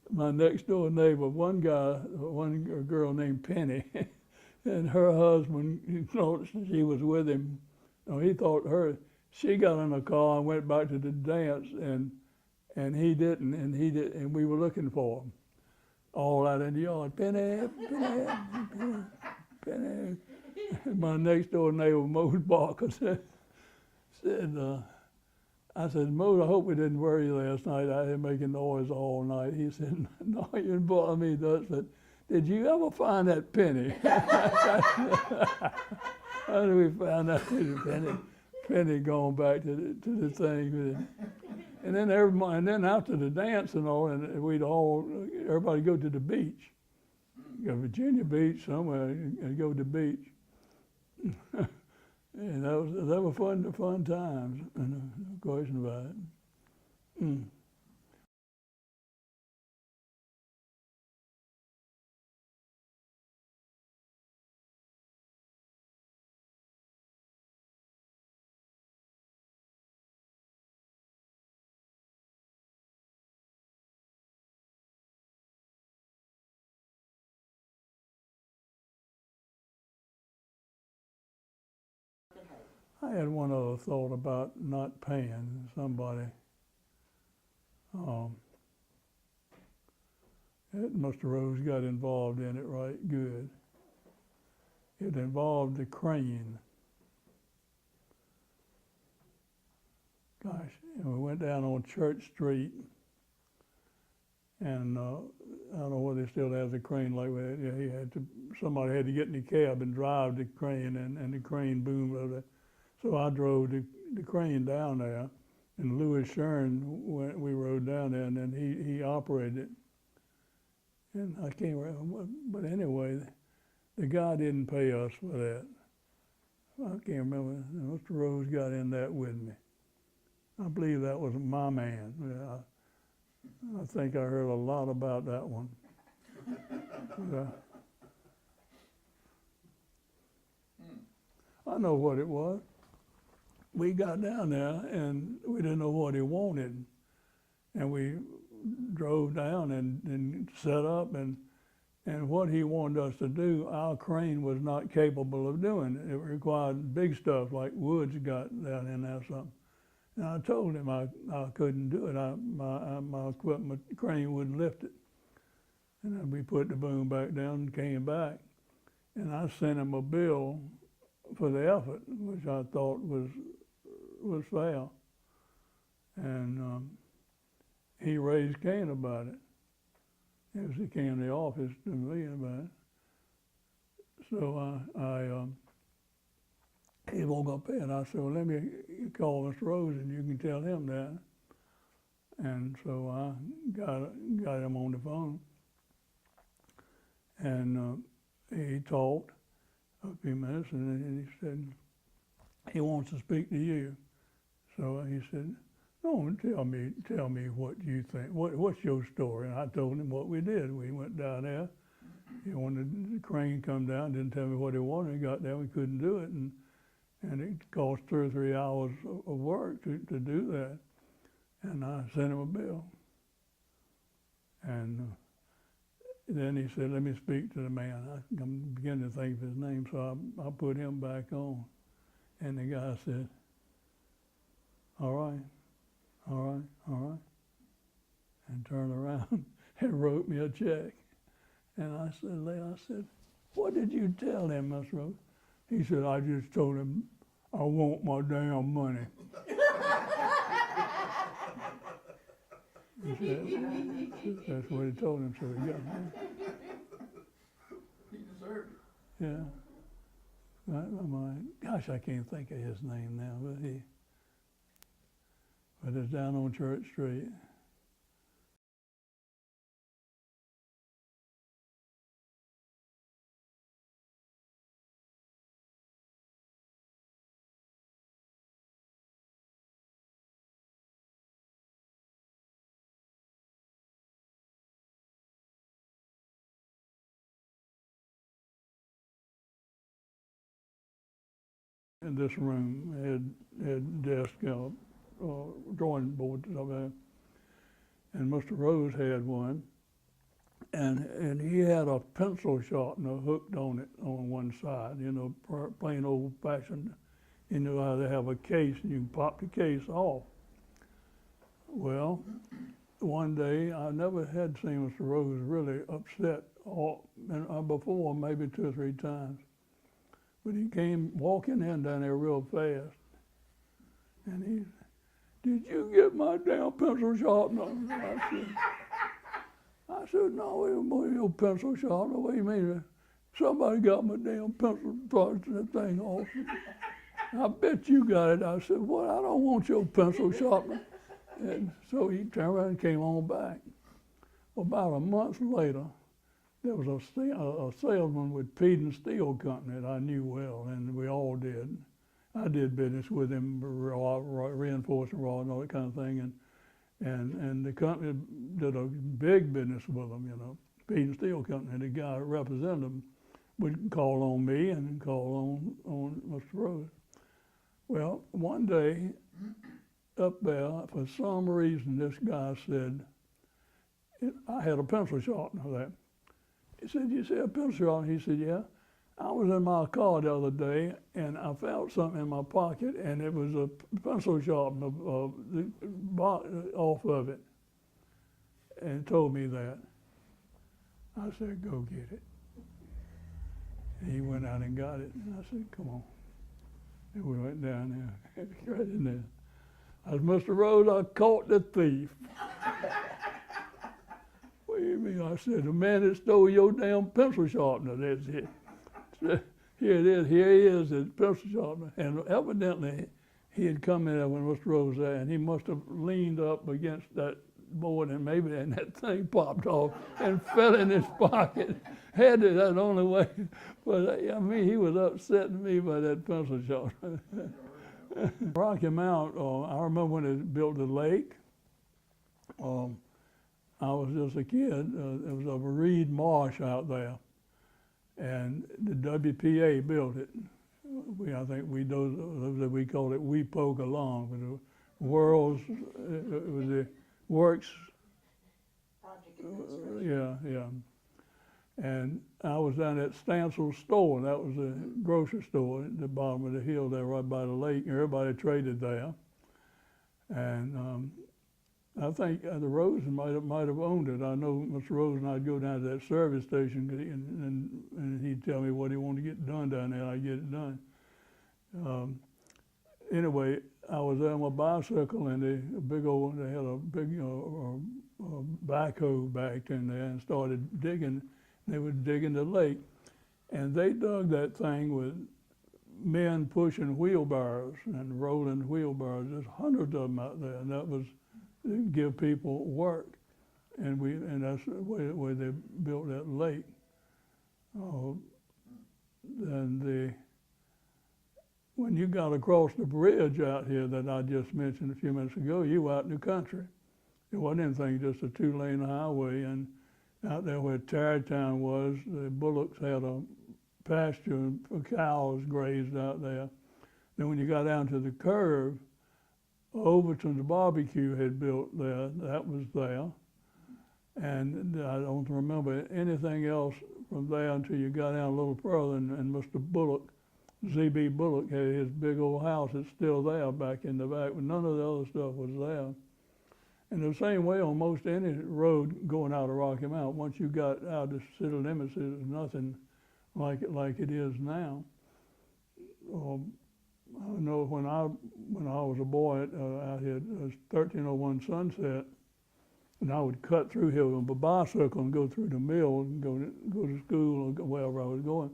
my next door neighbor, one girl named Penny, and her husband, he thought she was with him. No, he thought she got in a car and went back to the dance, and he didn't, and we were looking for him all out in the yard. Penny, Penny, Penny, Penny. And my next door neighbor, Mose Barker, said, I said, "Mose, I hope we didn't worry you last night. I had making noise all night." He said, "No, you didn't bother me." But did you ever find that penny? How did we find that penny going back to the thing? And then after the dance and all, and everybody go to the beach. Go to Virginia Beach somewhere and go to the beach. And that were fun times, no question about it. I had one other thought about not paying somebody. Mr. Rose got involved in it right good. It involved the crane. Gosh, and we went down on Church Street, and I don't know whether they still have the crane like that. Yeah, somebody had to get in the cab and drive the crane, and the crane boomed over there. So I drove the crane down there, and Louis Shern, we rode down there, and then he operated it. And I can't remember, but anyway, the guy didn't pay us for that. I can't remember. Mr. Rose got in that with me. I believe that was my man. Yeah, I think I heard a lot about that one. I know what it was. We got down there and we didn't know what he wanted. And we drove down and set up, and what he wanted us to do, our crane was not capable of doing. It required big stuff like Woods got down in there or something. And I told him I couldn't do it. My equipment crane wouldn't lift it. And then we put the boom back down and came back. And I sent him a bill for the effort, which I thought was fair. And he raised Cain about it. As he came in the office to me about it. So he won't go pay it. I said, well, let me call Mr. Rose and you can tell him that. And so I got him on the phone. And he talked a few minutes, and then he said, he wants to speak to you. So he said, no, tell me what you think. What's your story? And I told him what we did. We went down there. He wanted the crane come down, didn't tell me what he wanted. He got there, we couldn't do it. And it cost 2 or 3 hours of work to do that. And I sent him a bill. And then he said, let me speak to the man. I'm beginning to think of his name, so I put him back on. And the guy said, all right, and turned around and wrote me a check. And I said, what did you tell him, Mr. Rose? He said, I just told him I want my damn money. He said, that's what he told him, so he got it. He deserved it. Yeah. Gosh, I can't think of his name now, but it's down on Church Street. In this room had desk, drawing boards up there, and Mr. Rose had one, and he had a pencil sharpener hooked on it on one side, plain old-fashioned. You know how they have a case and you can pop the case off. Well, one day I never had seen Mr. Rose really upset before, maybe 2 or 3 times. But he came walking in down there real fast, and he said, did you get my damn pencil sharpener? I said, no, it wasn't your pencil sharpener. What do you mean? Somebody got my damn pencil thing off. I bet you got it. I said, what? I don't want your pencil sharpener. And so he turned around and came on back. About a month later, there was a salesman with Peden Steel Company that I knew well, and we all did. I did business with him, reinforcing rod and all that kind of thing, and the company did a big business with them, Peden Steel Company. The guy that represented them would call on me and call on Mr. Rose. Well, one day up there, for some reason, this guy said, I had a pencil sharpener there. He said, you see a pencil sharpener? He said, yeah. I was in my car the other day and I found something in my pocket and it was a pencil sharpener off of it, and told me that. I said, go get it. And he went out and got it, and I said, come on. And we went down there, right in there. I said, Mr. Rose, I caught the thief. What do you mean? I said, the man that stole your damn pencil sharpener, that's it. So, here it is, here he is, his pencil sharpener. And evidently, he had come in there when Mr. Rose was there, and he must have leaned up against that board, and maybe and that thing popped off and fell in his pocket. Had it that only way. But I mean, he was upsetting me by that pencil sharpener. Rocky Mount, I remember when they built the lake. I was just a kid. There was a reed marsh out there, and the WPA built it. I think we called it We Poke Along, but the world's, it was the works. Project administration. Yeah. And I was down at Stansel's store. That was a grocery store at the bottom of the hill there, right by the lake. Everybody traded there, and I think the Rosen might have owned it. I know Mr. Rosen, I'd go down to that service station and he'd tell me what he wanted to get done down there, and I'd get it done. Anyway, I was there on my bicycle, and they had a big backhoe back in there and started digging. They were digging the lake, and they dug that thing with men pushing wheelbarrows and rolling wheelbarrows. There's hundreds of them out there, and that was to give people work. And that's the way they built that lake. When you got across the bridge out here that I just mentioned a few minutes ago, you were out in the country. It wasn't anything, just a 2-lane highway, and out there where Tarrytown was, the bullocks had a pasture for cows grazed out there. Then when you got down to the curve, Overton's Barbecue had built there, that was there. And I don't remember anything else from there until you got down a little further, and Mr. Bullock, Z.B. Bullock, had his big old house. It's still there back in the back, but none of the other stuff was there. And the same way on most any road going out of Rocky Mount, once you got out of city limits, it was nothing like it is now. I know when I was a boy out here, it was 1301 Sunset, and I would cut through here on a bicycle and go through the mill and go to school or wherever I was going.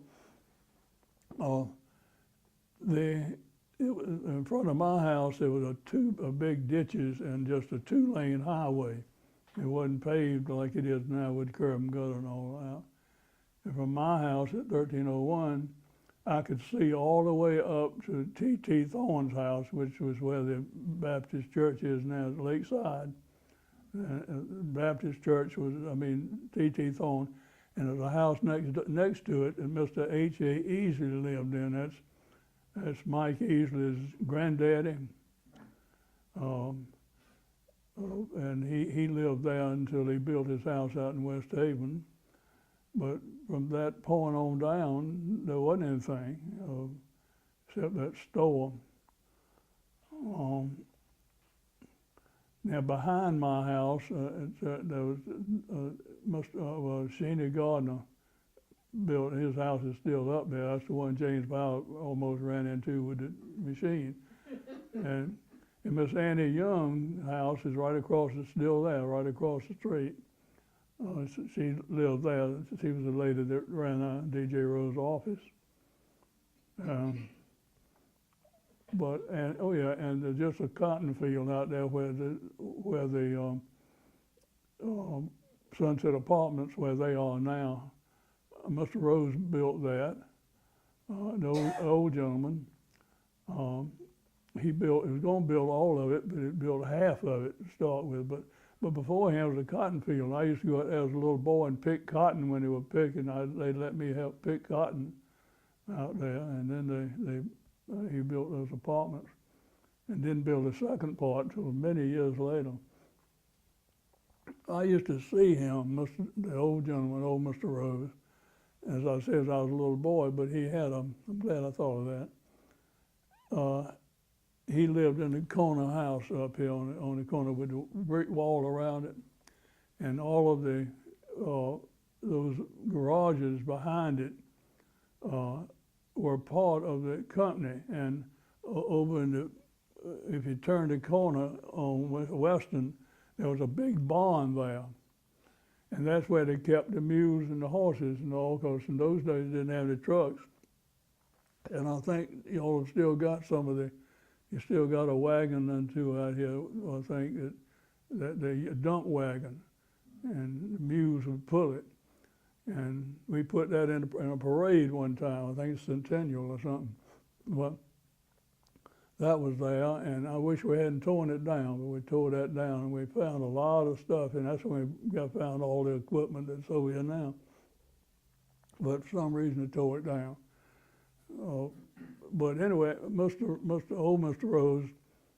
In front of my house, there was a big ditches and just a 2-lane highway. It wasn't paved like it is now with curb and gutter and all that. And from my house at 1301, I could see all the way up to T.T. Thorne's house, which was where the Baptist church is now at Lakeside. Baptist church was, T.T. Thorne, and there's a house next to it that Mr. H.A. Easley lived in. That's Mike Easley's granddaddy. And he lived there until he built his house out in West Haven. But from that point on down, there wasn't anything except that store. Now behind my house, there was Sheeny Gardner built. His house is still up there. That's the one James Powell almost ran into with the machine. And Miss Annie Young's house is right across. It's still there, right across the street. She lived there. She was the lady that ran D.J. Rose's office. And there's just a cotton field out there where the Sunset Apartments, where they are now. Mr. Rose built that. The old gentleman. He was going to build all of it, but he built half of it to start with. But beforehand it was a cotton field. I used to go out there as a little boy and pick cotton when they were picking. They'd let me help pick cotton out there, and then he built those apartments, and didn't build the second part until many years later. I used to see him, the old gentleman, old Mr. Rose, as I said, I was a little boy, but he had them. I'm glad I thought of that. He lived in the corner house up here on the corner with the brick wall around it, and all of the those garages behind it were part of the company. And over in the, if you turn the corner on Western, there was a big barn there. And that's where they kept the mules and the horses and all, because in those days they didn't have the trucks. And I think y'all have still got some of the, you still got a wagon and two out here, I think, that the dump wagon, and the mules would pull it. And we put that in a parade one time, I think it's Centennial or something. But that was there, and I wish we hadn't torn it down, but we tore that down, and we found a lot of stuff, and that's when we found all the equipment that's over here now. But for some reason, they tore it down. But anyway, old Mr. Rose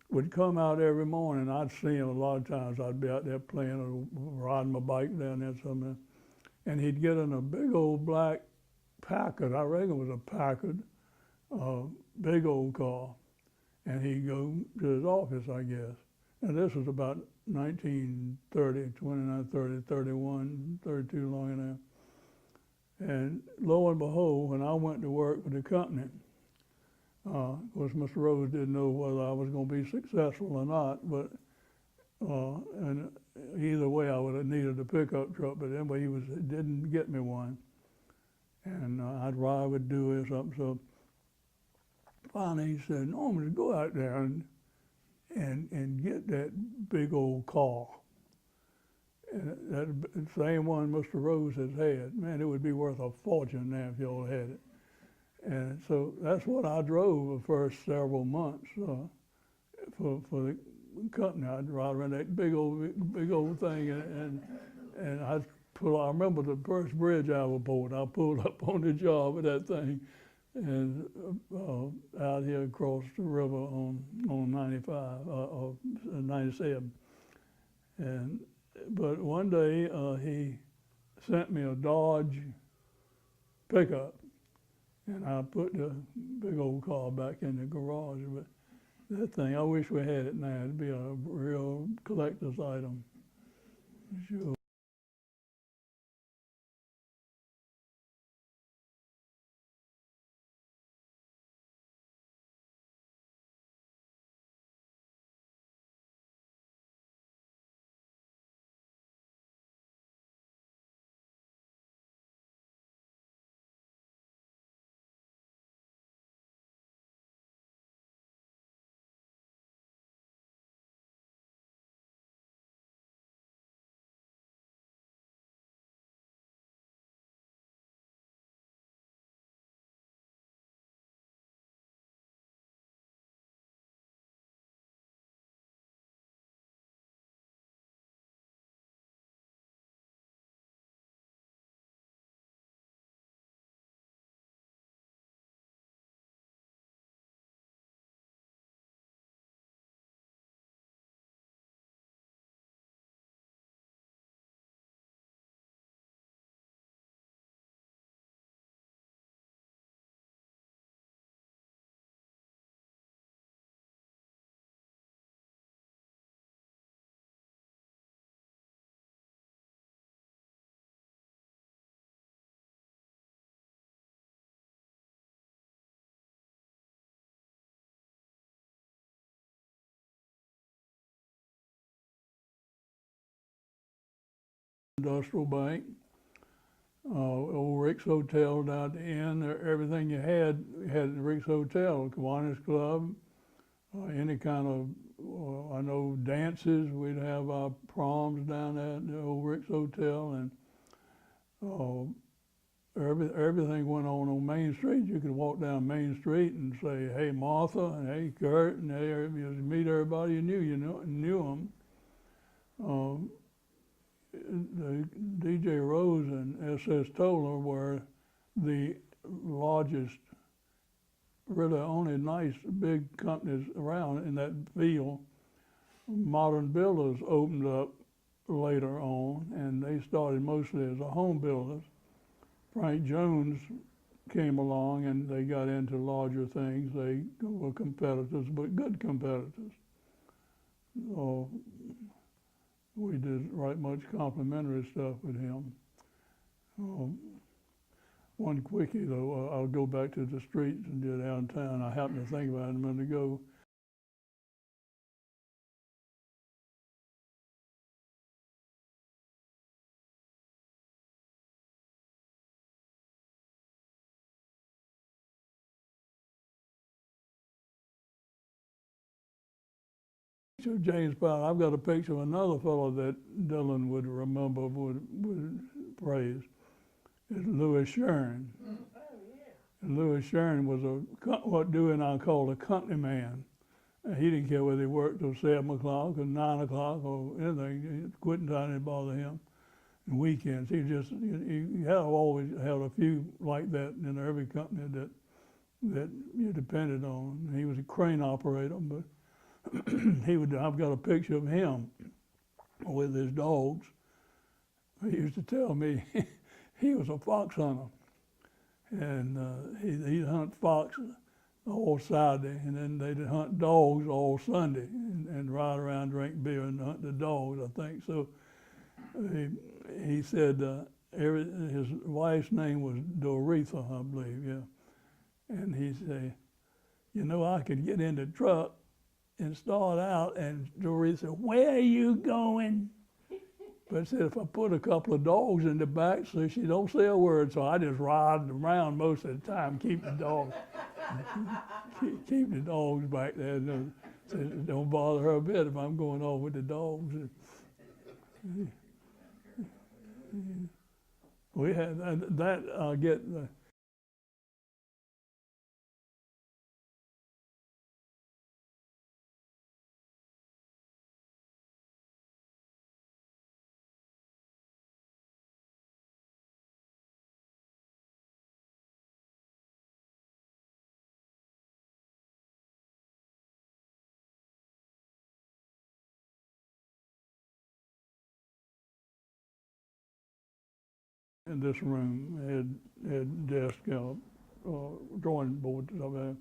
would come out every morning. I'd see him a lot of times. I'd be out there playing or riding my bike down there somewhere, and he'd get in a big old black Packard. I reckon it was a Packard, big old car. And he'd go to his office, I guess. And this was about 1930, 29, 30, 31, 32, long enough. And lo and behold, when I went to work for the company, of course, Mr. Rose didn't know whether I was going to be successful or not, but and either way, I would have needed a pickup truck, but anyway, he didn't get me one. And I'd ride with Dewey or something, so finally, he said, Norman, go out there and get that big old car. And that same one Mr. Rose has had. Man, it would be worth a fortune now if y'all had it. And so that's what I drove the first several months for the company. I'd ride around that big old thing, and I remember the first bridge I was aboard. I pulled up on the job with that thing, and out here across the river on 95 or 97. But one day he sent me a Dodge pickup, and I put the big old car back in the garage. But that thing, I wish we had it now. It'd be a real collector's item. Sure. Industrial Bank, old Rick's Hotel down at the end. Everything you had at Rick's Hotel, Kiwanis Club, any kind of, I know dances. We'd have our proms down at the old Rick's Hotel, and everything went on Main Street. You could walk down Main Street and say, "Hey Martha," and "Hey Kurt," and you meet everybody you knew them. The DJ Rose and SS Toller were the largest, really only nice big companies around in that field. Modern Builders opened up later on, and they started mostly as a home builders. Frank Jones came along and they got into larger things. They were competitors, but good competitors. So we did right much complimentary stuff with him. One quickie though, I'll go back to the streets and do downtown. I happened to think about it a minute ago. Picture of James Powell. I've got a picture of another fellow that Dylan would remember, would praise. It's Louis Sherrin. Oh, yeah. And Louis Sherrin was what Dewey and I called a company man. And he didn't care whether he worked till 7 o'clock or 9 o'clock or anything. Quitting time didn't bother him. And weekends, he had always had a few like that in every company that you depended on. He was a crane operator, but I've got a picture of him with his dogs. He used to tell me he was a fox hunter, and he'd hunt fox all Saturday, and then they'd hunt dogs all Sunday, and ride around, drink beer, and hunt the dogs, I think. So he said his wife's name was Doretha, I believe, yeah. And he said, you know, I could get in the truck and start out, and Doretha said, where are you going? But I said, if I put a couple of dogs in the back so she don't say a word, so I just ride around most of the time, keep the dogs, keep the dogs back there. Don't bother her a bit if I'm going off with the dogs. We had that. I get. In this room had desk, drawing boards up there,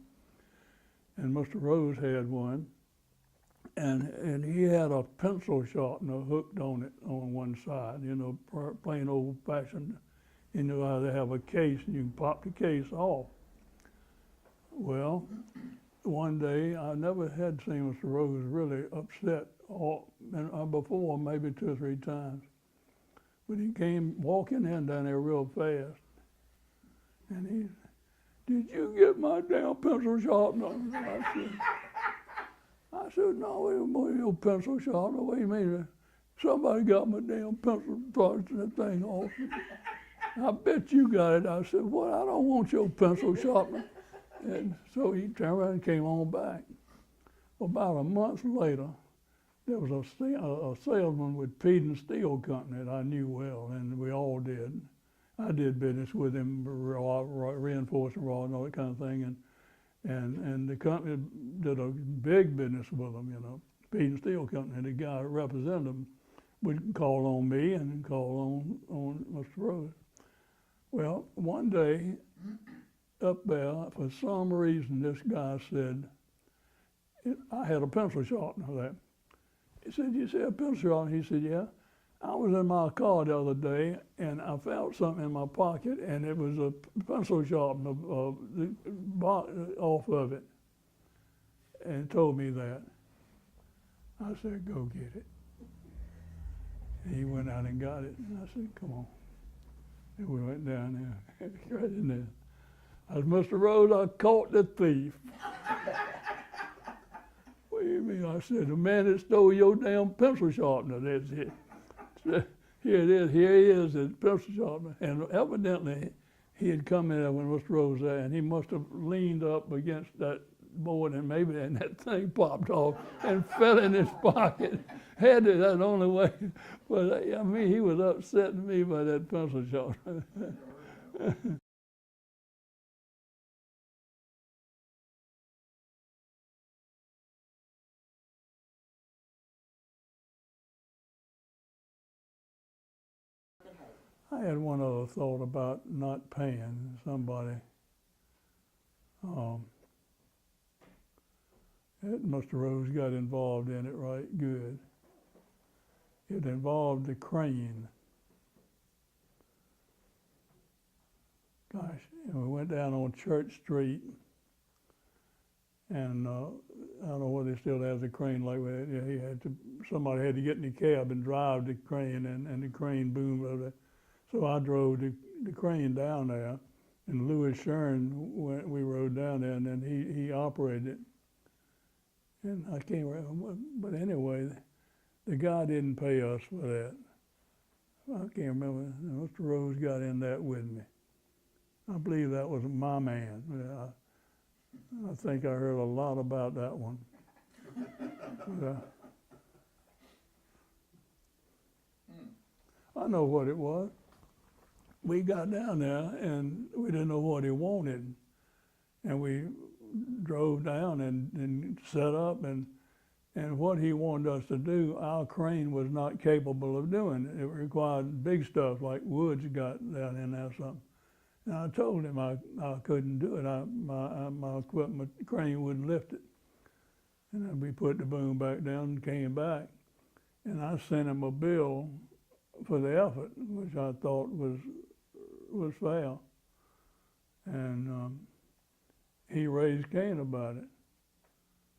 and Mr. Rose had one, and he had a pencil sharpener hooked on it on one side, you know, plain old fashioned. You know how they have a case and you can pop the case off. Well, one day I never had seen Mr. Rose really upset before, maybe 2 or 3 times. But he came walking in down there real fast, and he said, did you get my damn pencil sharpener? I said, no, it wasn't your pencil sharpener. What do you mean? Somebody got my damn pencil thing off. I bet you got it. I said, well, I don't want your pencil sharpener. And so he turned around and came on back. About a month later, there was a salesman with Peden Steel Company that I knew well, and we all did. I did business with him, reinforcing rod and all that kind of thing, and the company did a big business with them, you know. Peden Steel Company, the guy that represented them would call on me and call on Mr. Rose. Well, one day up there, for some reason, this guy said, I had a pencil sharpener there. He said, you see a pencil sharpener? He said, yeah. I was in my car the other day, and I found something in my pocket, and it was a pencil sharpener off of it, and told me that. I said, go get it. And he went out and got it, and I said, come on. And we went down there, right in there. I said, Mr. Rose, I caught the thief. What do you mean? I said, the man that stole your damn pencil sharpener, that's it. Here it is, here he is, his pencil sharpener. And evidently, he had come in there when Mr. Rose was there, and he must have leaned up against that board, and maybe and that thing popped off and fell in his pocket. Had it, that's the only way. But I mean, he was upsetting me by that pencil sharpener. I had one other thought about not paying somebody. Mr. Rose got involved in it right good. It involved the crane. Gosh, and we went down on Church Street, and I don't know whether they still have the crane like that. Yeah, somebody had to get in the cab and drive the crane, and the crane boomed over there. So I drove the crane down there, and Louis Shern, we rode down there, and then he operated it. And I can't remember, but anyway, the guy didn't pay us for that. I can't remember. Mr. Rose got in that with me. I believe that was my man. Yeah, I think I heard a lot about that one. I know what it was. We got down there and we didn't know what he wanted. And we drove down and set up, and what he wanted us to do, our crane was not capable of doing. It required big stuff like woods got down in there or something. And I told him I couldn't do it. My equipment crane wouldn't lift it. And then we put the boom back down and came back. And I sent him a bill for the effort, which I thought was fair. And he raised Cain about it.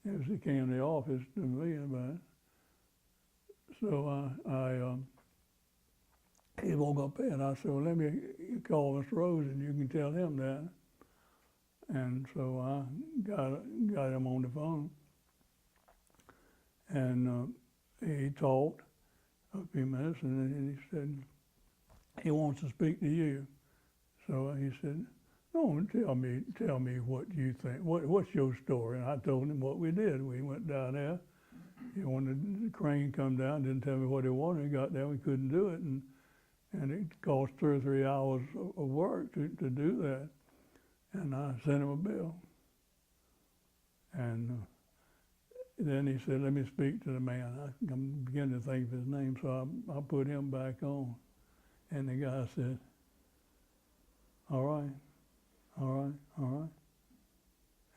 As he came to the office to me about it. So he won't go pay it. I said, well, let me call Mr. Rose and you can tell him that. And so I got him on the phone. And he talked a few minutes, and then he said, he wants to speak to you. So he said, no, tell me what you think. What's your story? And I told him what we did. We went down there. He wanted the crane come down, didn't tell me what he wanted. He got there, we couldn't do it. And it cost 2 or 3 hours of work to do that. And I sent him a bill. And then he said, let me speak to the man. I'm beginning to think of his name, so I put him back on. And the guy said, all right,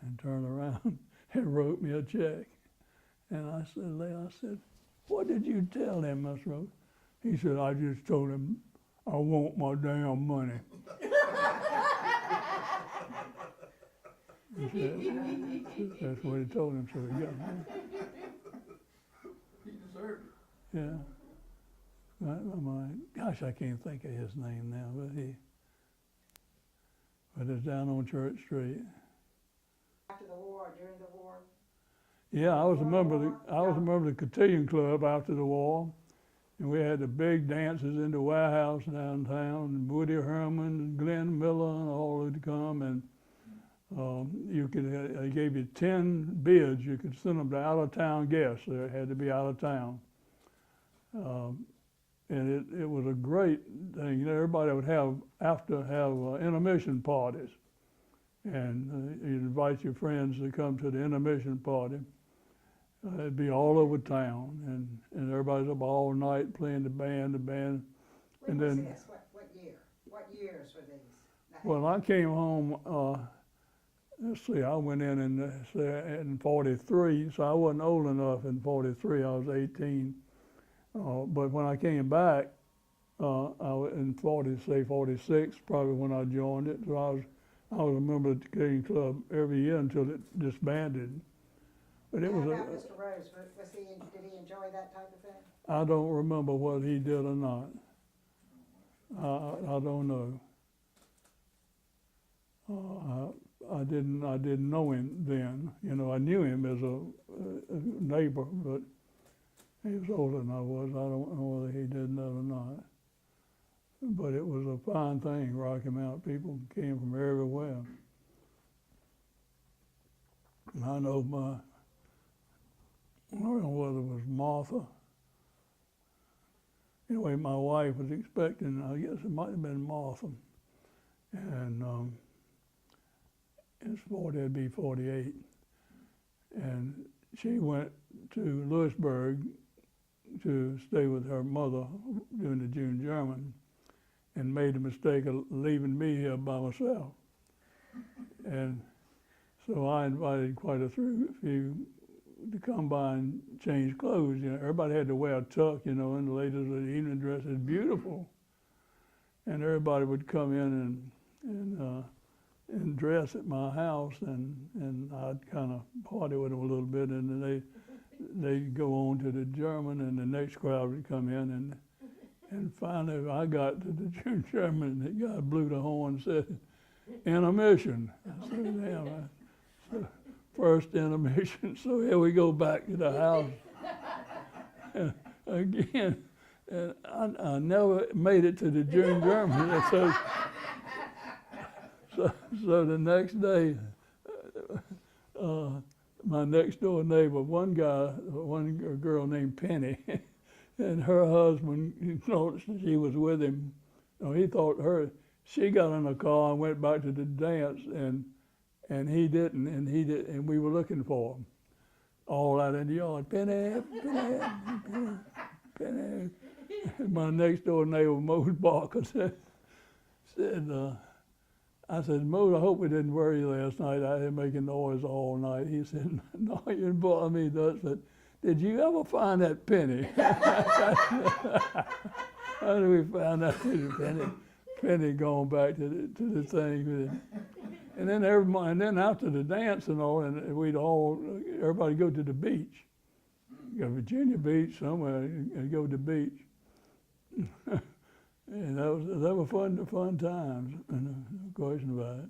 and turned around and wrote me a check. And I said, what did you tell him, Miss Rose? He said, I just told him I want my damn money. He said, that's what he told him, so he got it. He deserved it. Yeah. Gosh, I can't think of his name now, but it's down on Church Street. After the war, during the war? Yeah, I was a member of the Cotillion Club after the war, and we had the big dances in the warehouse downtown, and Woody Herman and Glenn Miller and all would come, and they gave you 10 bids. You could send them to out-of-town guests. They had to be out of town. And it was a great thing. You know, everybody would have intermission parties. And you'd invite your friends to come to the intermission party. It'd be all over town, and everybody's up all night playing the band. When And was then, this? What year? What years were these? well, I came home, let's see, I went in 43, so I wasn't old enough in 43, I was 18. But when I came back, I was in 46, probably when I joined it. So I was a member of the Cotillion Club every year until it disbanded. But it was How about Mr. Rose? Did he enjoy that type of thing? I don't remember whether he did or not. I don't know. I didn't know him then. You know, I knew him as a neighbor, but he was older than I was. I don't know whether he did that or not. But it was a fine thing, Rocky Mount. People came from everywhere. And I know I don't know whether it was Martha. Anyway, my wife was expecting, I guess it might have been Martha. And it'd be 48. And she went to Lewisburg to stay with her mother during the June German. and made the mistake of leaving me here by myself. And so I invited quite a few to come by and change clothes. You know, everybody had to wear a tuck, you know, and the ladies with the evening dresses, beautiful. And everybody would come in and dress at my house, and I'd kind of party with them a little bit, and then they'd go on to the German, and the next crowd would come in, and finally I got to the German, and the guy blew the horn and said, "Intermission." I said, "Damn, so first intermission." So here we go back to the house again, and I never made it to the German. So the next day, my next door neighbor, one girl named Penny, and her husband, he thought she was with him. No, he thought she got in a car and went back to the dance, and he didn't, and we were looking for him all out in the yard. Penny, Penny, Penny, Penny. And my next door neighbor, Mose Barker, said, I said, "Mose, I hope we didn't worry you last night. I had making noise all night." He said, "No, you didn't bother me." Does, but did you ever find that penny? How did we find that penny going back to the thing? And then after the dance and all, and everybody go to the beach. Go to Virginia Beach somewhere and go to the beach. And that were fun times, and no question about it.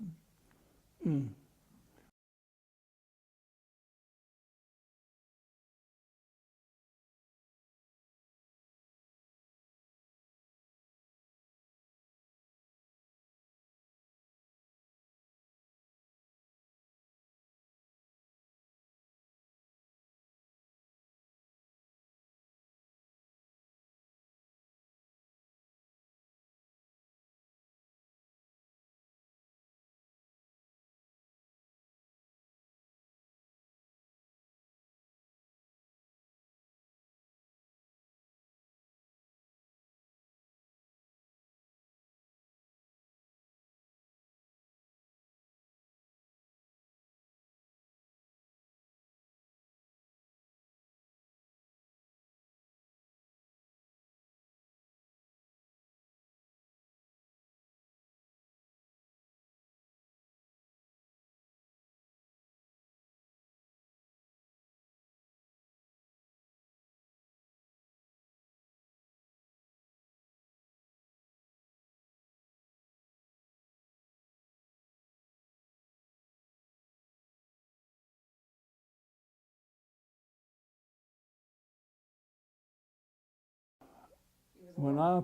When I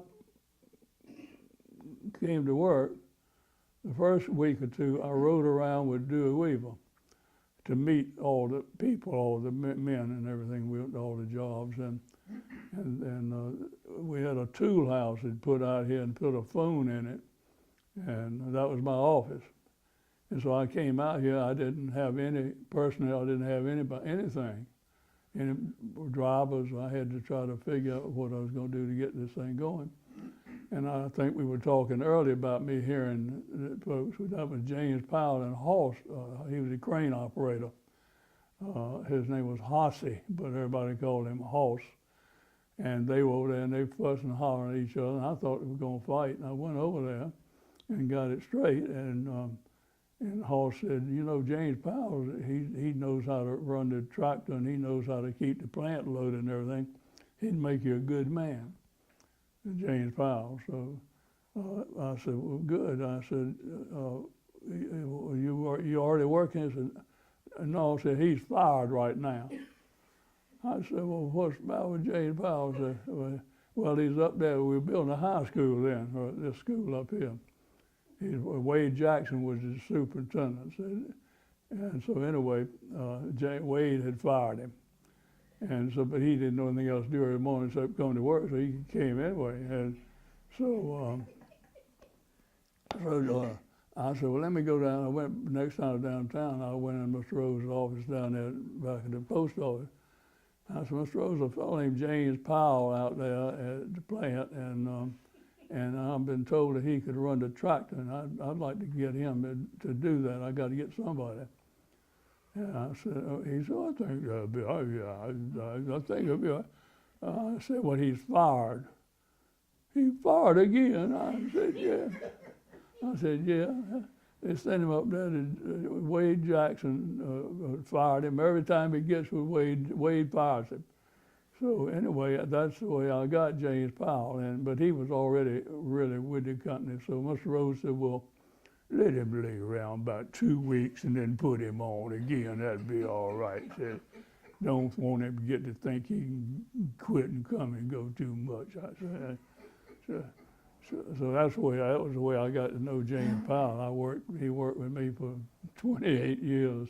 came to work, the first week or two, I rode around with Dewey Weaver to meet all the people, all the men and everything, all the jobs. And we had a tool house he'd put out here and put a phone in it, and that was my office. And so I came out here, I didn't have any personnel, I didn't have anything. Any drivers, I had to try to figure out what I was going to do to get this thing going. And I think we were talking earlier about me hearing folks, that was James Powell and Hoss, he was a crane operator. His name was Hossy, but everybody called him Hoss. And they were over there and they fussed and hollering at each other, and I thought they were going to fight. And I went over there and got it straight, and Hoss said, "You know, James Powell, he knows how to run the tractor and he knows how to keep the plant loaded and everything. He'd make you a good man," James Powell. So I said, "Well, good." I said, you already working? He said, "No." I said, "He's fired right now." I said, "Well, what's the matter with James Powell?" I said, "Well, he's up there. We're building a high school then, or this school up here. Wade Jackson was his superintendent." And so anyway, Wade had fired him. And so, but he didn't know anything else to do every morning except come to work, so he came anyway. And so, I said, "Well, let me go down." I went, next time downtown, I went in Mr. Rose's office down there back at the post office. I said, "Mr. Rose, a fellow named James Powell out there at the plant, and and I've been told that he could run the tractor, and I'd like to get him to do that. I got to get somebody. And I said, he said, I think that'll be all right. I think it'll be all right. I said, well, he's fired. He fired again. I said, yeah. I said, yeah. They sent him up there to Wade Jackson fired him. Every time he gets with Wade, Wade fires him. So anyway, that's the way I got James Powell. But he was already really with the company. So Mr. Rose said, well, let him lay around about 2 weeks and then put him on again. That'd be all right. Said, don't want him to get to think he can quit and come and go too much. I said, so that's the way. That was the way I got to know James Powell. He worked with me for 28 years,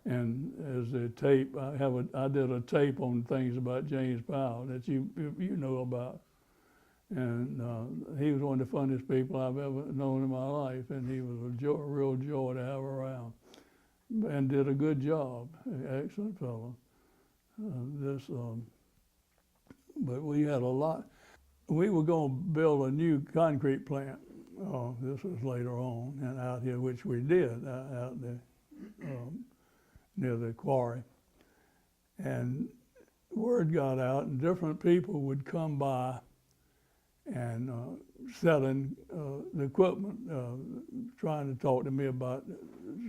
and as a tape, I did a tape on things about James Powell that you know about, and he was one of the funniest people I've ever known in my life, and he was a real joy to have around, and did a good job. Excellent fellow. But we had a lot. We were going to build a new concrete plant. This was later on, and out here, which we did, out there near the quarry. And word got out, and different people would come by and selling the equipment, trying to talk to me about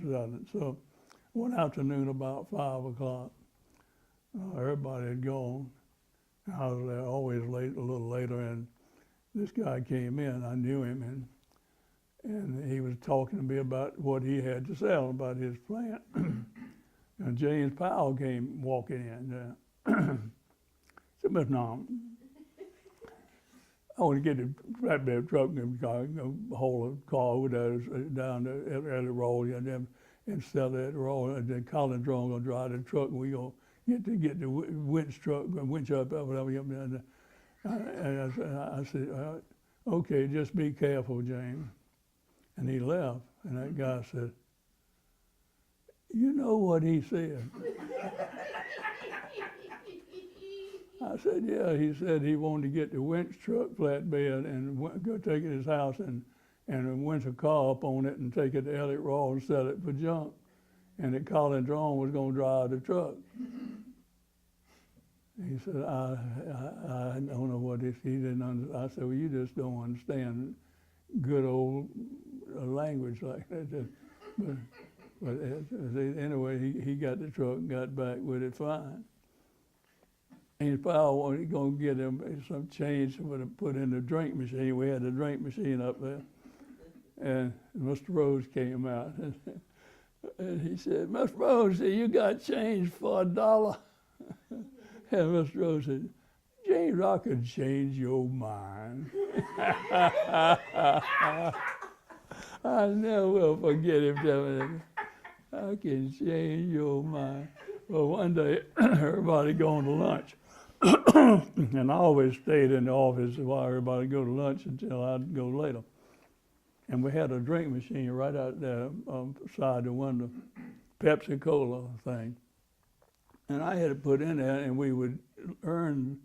selling. So one afternoon about 5 o'clock, everybody had gone. I was there always late, a little later, and this guy came in. I knew him, and he was talking to me about what he had to sell about his plant. And James Powell came walking in. Said, Mr. Norman, I want to get a flatbed truck and haul a car over there down to Elliott Road and sell that road. And then Colin Drone gonna drive the truck, and we gonna get the winch truck, winch up, whatever. And I said, okay, just be careful, James. And he left, and that guy said, you know what he said? I said, yeah. He said he wanted to get the winch truck flatbed and go take it to his house and winch a car up on it and take it to Elliott Road and sell it for junk. And that Colin Drone was going to drive the truck. He said, I don't know what this, he didn't understand. I said, well, you just don't understand good old language like that. But anyway, he got the truck and got back with it fine. James Powell wanted going to get him some change to put in the drink machine. We had a drink machine up there. And Mr. Rose came out. And he said, Mr. Rose, you got change for $1. And Mr. Rose said, James, I can change your mind. I never will forget him telling me, I can change your mind. Well, one day, everybody going to lunch. And I always stayed in the office while everybody go to lunch until I'd go later. And we had a drink machine right out there beside the window, Pepsi Cola thing. And I had it put in there, and we would earn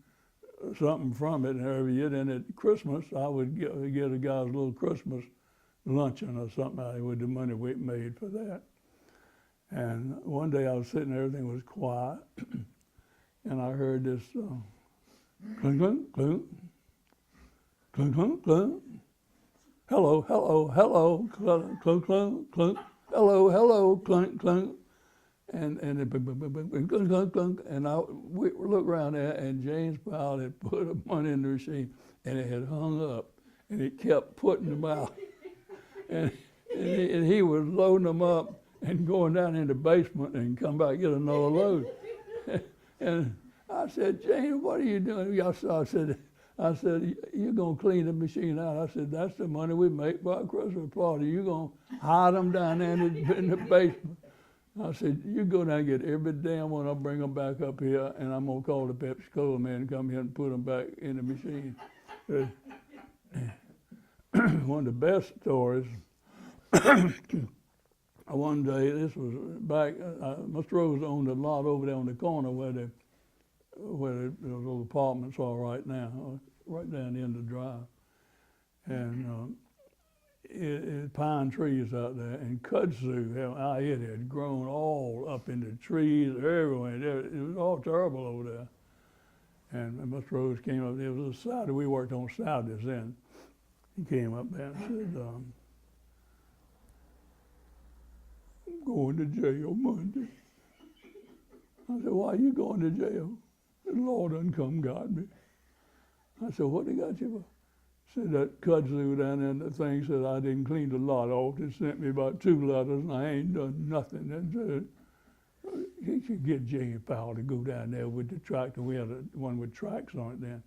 something from it every year. Then at Christmas, I would get a guy's little Christmas luncheon or something with the money we made for that. And one day I was sitting there, everything was quiet, and I heard this clunk, clunk, clunk, clunk, clunk, clunk. Hello, hello, hello, clunk, clunk, clunk, clunk. Hello, hello, clunk, clunk. And clunk, clunk, clunk. And we looked around there, and James Powell had put a money in the machine, and it had hung up, and it kept putting them out. And he was loading them up and going down in the basement and come back and get another load. And I said, James, what are you doing? I said, you're going to clean the machine out. I said, that's the money we make for our Christmas party. You're going to hide them down there in the basement. I said, you go down and get every damn one. I'll bring them back up here, and I'm going to call the Pepsi Cola man and come here and put them back in the machine. One of the best stories, one day, this was back, Mr. Rose owned a lot over there on the corner where those little apartments are right now, right down the end of the drive. and pine trees out there, and kudzu, it had grown all up in the trees everywhere. It was all terrible over there. And Mr. Rose came up. It was a Saturday. We worked on Saturdays then. He came up there and said, "I'm going to jail Monday." I said, "Why are you going to jail?" The Lord done come got me. I said, "What they got you for?" Said that kudzu down there, the thing said I didn't clean the lot off. They sent me about 2 letters and I ain't done nothing. And said, "You should get James Powell to go down there with the tractor. We had one with tracks on it then,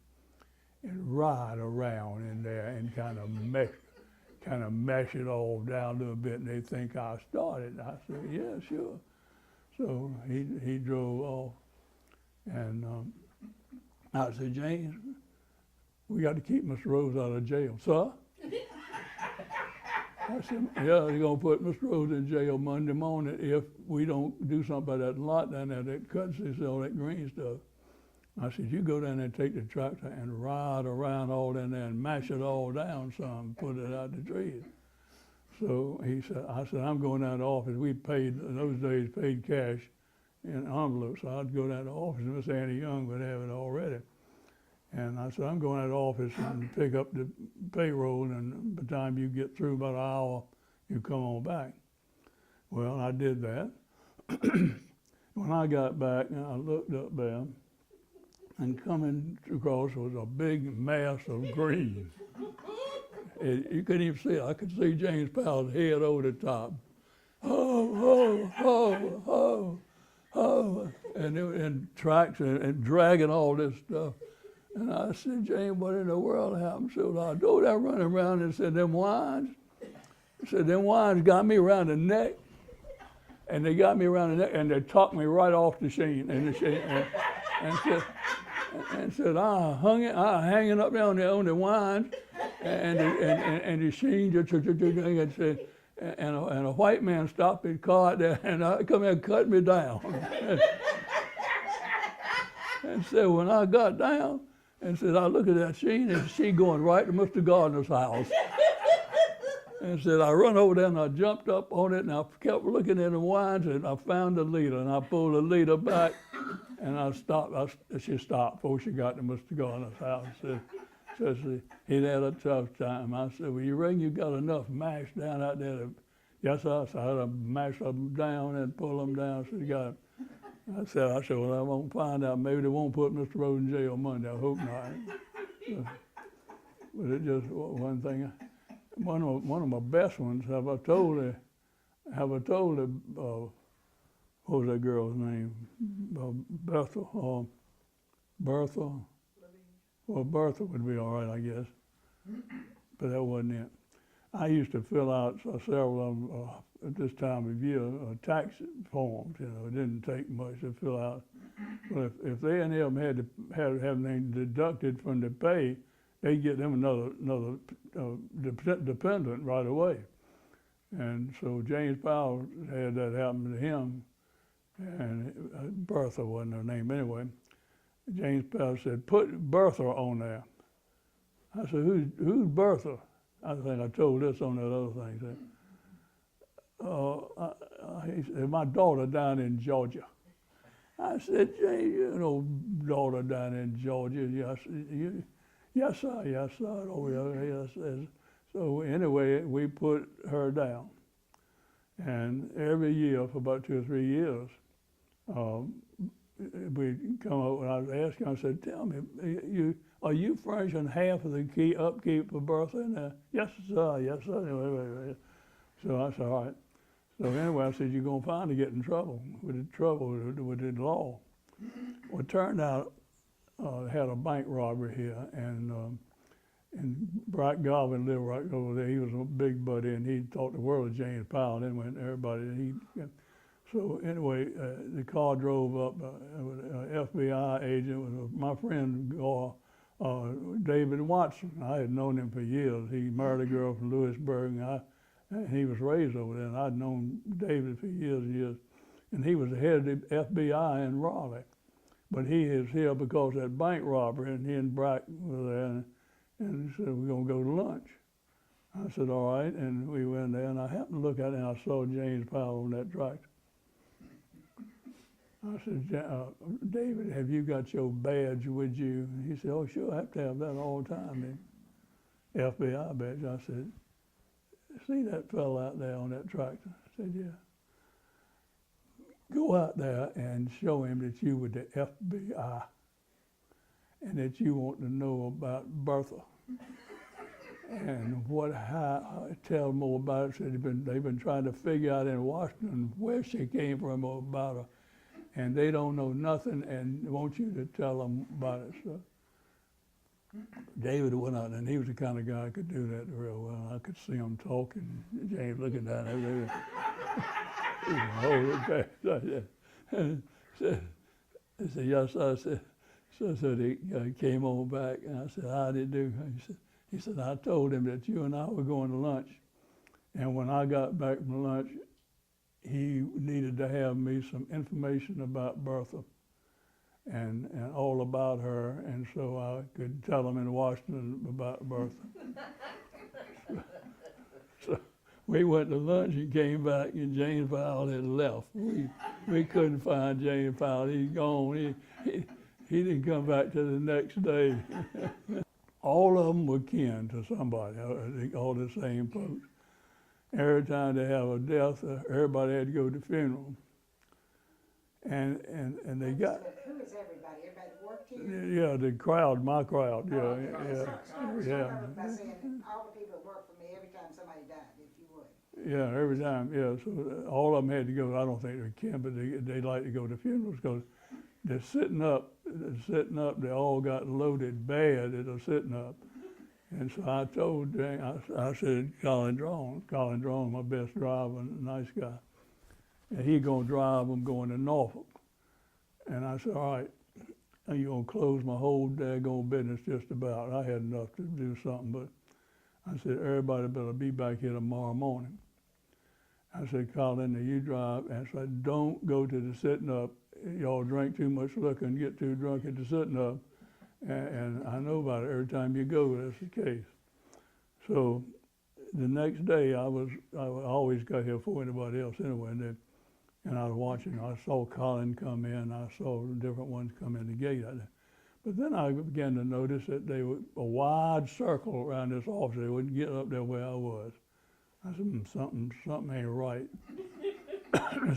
and ride around in there and kind of mesh it all down a little bit, and they think I started." I said, "Yeah, sure." So he drove off, and I said, "James, we got to keep Mr. Rose out of jail." "Sir?" I said, "Yeah, they're going to put Mr. Rose in jail Monday morning if we don't do something about that lot down there that cuts this, all that green stuff." I said, "You go down there and take the tractor and ride around all in there and mash it all down some, put it out the trees." So I said, "I'm going down to the office." We paid, in those days, paid cash in envelopes. So I'd go down to the office and Miss Annie Young would have it already. And I said, "I'm going to the office and pick up the payroll, and by the time you get through about an hour, you come on back." Well, I did that. When I got back, I looked up there, and coming across was a big mass of green. You couldn't even see it. I could see James Powell's head over the top. "Oh, oh, oh, oh, oh," and tracks and dragging all this stuff. And I said, "James, what in the world happened?" So I go there running around and said, "Them wines." I said, "Them wines got me around the neck." And they got me around the neck, and they took me right off the chain. And said, "I hanging up there on the wines, and the chain just, and said, and a white man stopped his car there, and I come in and cut me down." And said, when I got down, and said, I look at that chain, and she going right to Mr. Gardner's house. And said, I run over there, and I jumped up on it, and I kept looking at the wines, and I found the leader, and I pulled the leader back, and I stopped. She stopped before she got to Mr. Gardner's house. Says he'd had a tough time. I said, "Well, you reckon you got enough mash down out there to..." "Yes, sir." So I had to mash them down and pull them down. So you got it. I said, "Well, I won't find out. Maybe they won't put Mr. Rose in jail Monday. I hope not." But it just one thing. One of my best ones. Have I told her? What was that girl's name? Bertha. Bertha. Well, Bertha would be all right, I guess. But that wasn't it. I used to fill out several of them at this time of year, tax forms. You know, it didn't take much to fill out. But if they and them had to have everything deducted from the pay, they'd get them another dependent right away. And so James Powell had that happen to him, and Bertha wasn't her name anyway. James Powell said, "Put Bertha on there." I said, "Who's Bertha?" I think I told this on that other thing. He said, "My daughter down in Georgia." I said, "James, you know, daughter down in Georgia?" Yes, sir. Oh, yes. So anyway, we put her down. And every year for about 2 or 3 years, we'd come up, and I'd ask him, I said, "Tell me, are you furnishing half of the upkeep for Bertha in there?" "Yes, sir. Anyway. So I said, "All right." So anyway, I said, "You're going to finally get in trouble with the law." Well, it turned out they had a bank robbery here, and Bright Garvin lived right over there. He was a big buddy, and he thought the world of James Powell. Then when everybody, so anyway, the car drove up with an FBI agent with my friend David Watson. I had known him for years. He married a girl from Lewisburg, and he was raised over there. And I'd known David for years and years. And he was the head of the FBI in Raleigh. But he is here because of that bank robbery, and he and Bright were there, and he said, "We're going to go to lunch." I said, all right, and we went there, and I happened to look at it, and I saw James Powell on that tractor. I said, David, have you got your badge with you? He said, oh, sure, I have to have that all the time, the FBI badge. I said, see that fellow out there on that tractor? I said, yeah. Go out there and show him that you were the FBI and that you want to know about Bertha. And tell more about it. Said they've been trying to figure out in Washington where she came from or about her, and they don't know nothing and want you to tell them about it. So David went out, and he was the kind of guy who could do that real well. I could see him talking, James looking down there. He was holding it back like that. And I said, yes, I said. So he came on back, and I said, how did it do? He said, I told him that you and I were going to lunch. And when I got back from lunch, he needed to have me some information about Bertha and all about her. And so I could tell him in Washington about Bertha. So we went to lunch and came back, and James Powell had left. We couldn't find James Powell. He's gone. He didn't come back till the next day. All of them were kin to somebody, all the same folks. Every time they have a death, everybody had to go to the funeral. And they got... Who is everybody? Everybody that worked here? Yeah, the crowd, my crowd, yeah. By saying all the people that work for me every time somebody died, if you would. Yeah, every time, yeah. So all of them had to go. I don't think they're kin, but they like to go to funerals because they're sitting up, they all got loaded bad at a sitting up. And so I told James, I said, Colin Drone, my best driver, nice guy. And he gonna drive them going to Norfolk. And I said, all right, you're gonna close my whole daggone business just about. I had enough to do something, but I said, everybody better be back here tomorrow morning. I said, Colin, now you drive. And I said, don't go to the sitting up. Y'all drink too much liquor and get too drunk at the sitting up. And I know about it. Every time you go, that's the case. So the next day, I always got here before anybody else anyway. And I was watching. I saw Colin come in. I saw different ones come in the gate. But then I began to notice that they were a wide circle around this office. They wouldn't get up there where I was. I said, something ain't right.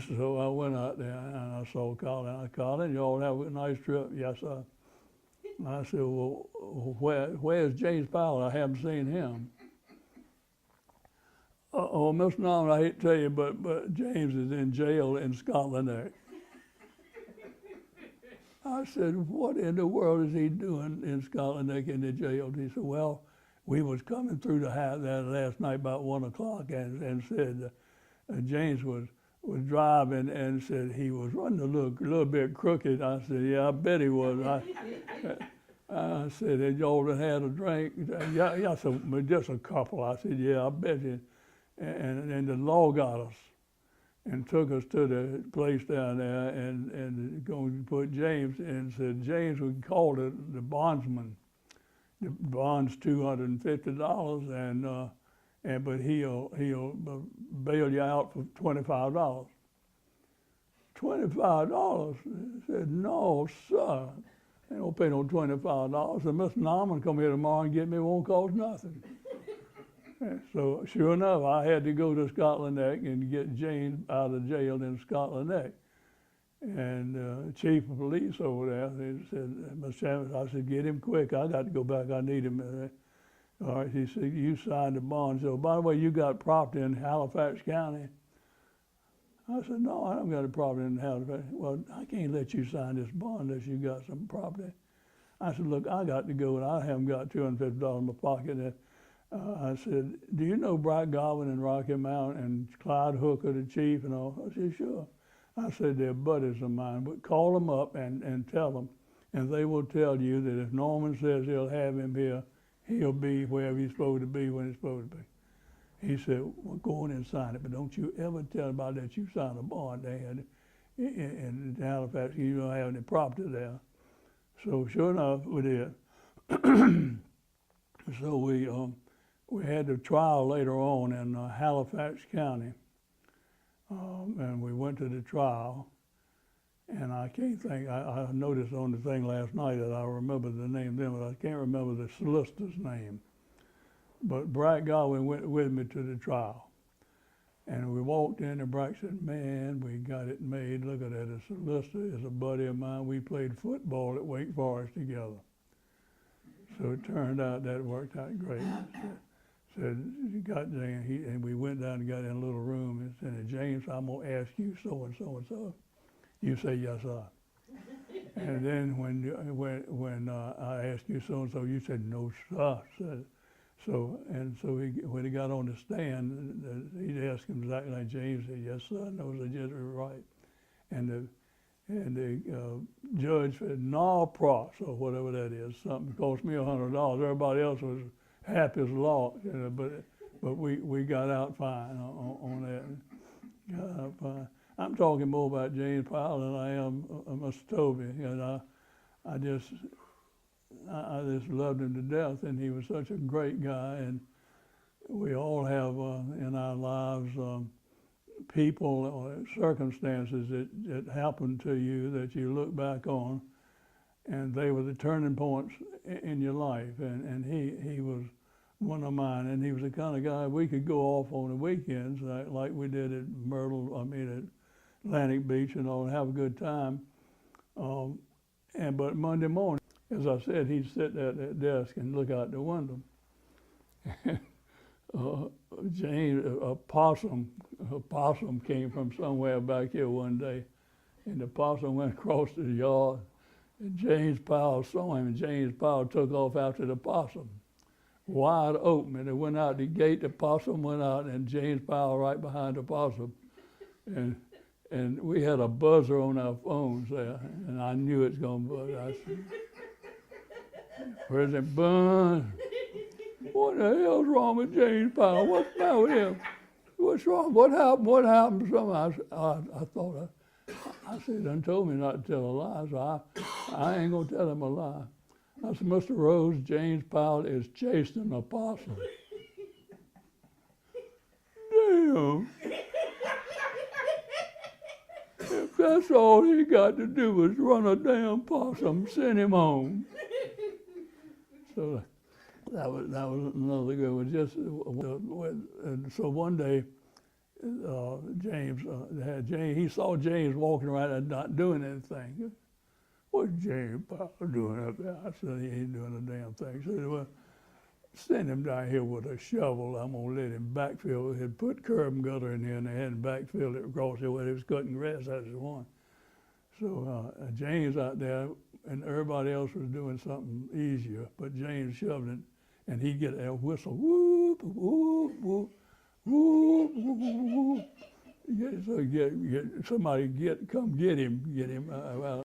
So I went out there and I saw Colin. I said, Colin, you all have a nice trip? Yes, sir. I said, well, where's James Powell? I haven't seen him. Oh, Mr. Norman, I hate to tell you, but James is in jail in Scotland. I said, what in the world is he doing in Scotland in the jail? He said, well, we was coming through the house there last night about 1 o'clock and said James was driving and said he was running a little bit crooked. I said, yeah, I bet he was. I said, had y'all had a drink? Yeah, so just a couple. I said, yeah, I bet you. And the law got us and took us to the place down there and going to put James and said, James, we called it the bondsman. The bond's $250 but he'll bail you out for $25. $25? I said, no, sir. They don't pay no $25. And Mr. Norman come here tomorrow and get me, it won't cost nothing. So sure enough, I had to go to Scotland Neck and get James out of jail in Scotland Neck. And the chief of police over there, he said, Mr. Chambers, I said, get him quick. I got to go back. I need him. All right, he said, you signed the bond. So, by the way, you got property in Halifax County? I said, no, I don't got a property in Halifax. Well, I can't let you sign this bond unless you got some property. I said, look, I got to go, and I haven't got $250 in my pocket. I said, do you know Bright Godwin and Rocky Mount and Clyde Hooker, the chief, and all? I said, sure. I said, they're buddies of mine, but call them up and tell them, and they will tell you that if Norman says he'll have him here, he'll be wherever he's supposed to be when he's supposed to be. He said, well, go in and sign it, but don't you ever tell anybody that you signed a bond there in Halifax. You don't have any property there. So sure enough, we did. So we had the trial later on in Halifax County, and we went to the trial. And I can't think, I noticed on the thing last night that I remember the name then, but I can't remember the solicitor's name. But Brack Godwin went with me to the trial. And we walked in and Brack said, man, we got it made. Look at that, the solicitor is a buddy of mine. We played football at Wake Forest together. So it turned out that worked out great. Said, you got James, and we went down and got in a little room and said, James, I'm gonna ask you so and so and so. You say yes, sir. And then when I asked you so and so, you said no, sir. So when he got on the stand, he'd ask him exactly like James said, yes, sir. No, they just were right. And the judge said no pros or whatever that is. Something cost me $100. Everybody else was happy as lark, you know, but we got out fine on that. Got out fine. I'm talking more about James Powell than I am Mr. Toby. And I just loved him to death, and he was such a great guy. And we all have in our lives people or circumstances that happened to you that you look back on, and they were the turning points in your life. And he was one of mine, and he was the kind of guy we could go off on the weekends like we did at at Atlantic Beach and all, and have a good time. But Monday morning, as I said, he'd sit at that desk and look out the window. James, a possum came from somewhere back here one day, and the possum went across the yard, and James Powell saw him, and James Powell took off after the possum, wide open, and it went out the gate, the possum went out, and James Powell right behind the possum. And we had a buzzer on our phones there, and I knew it's going to buzz. I said, President Bunn, what the hell's wrong with James Powell? What's the matter with him? What's wrong? What happened? What happened? I said, he done told me not to tell a lie, so I ain't going to tell him a lie. I said, Mr. Rose, James Powell is chasing a possum. Damn. If that's all he got to do was run a damn possum, send him home. So that was another good one. And so one day, James, he saw James walking around and not doing anything. What's James Powell doing up there? I said, he ain't doing a damn thing. He said, well, send him down here with a shovel. I'm going to let him backfill. He'd put curb and gutter in there, and they hadn't backfilled it across here where he was cutting grass. That's the one. So James out there, and everybody else was doing something easier, but James shoved it, and he'd get a whistle, whoop, whoop, whoop, whoop, whoop, whoop. Somebody come get him out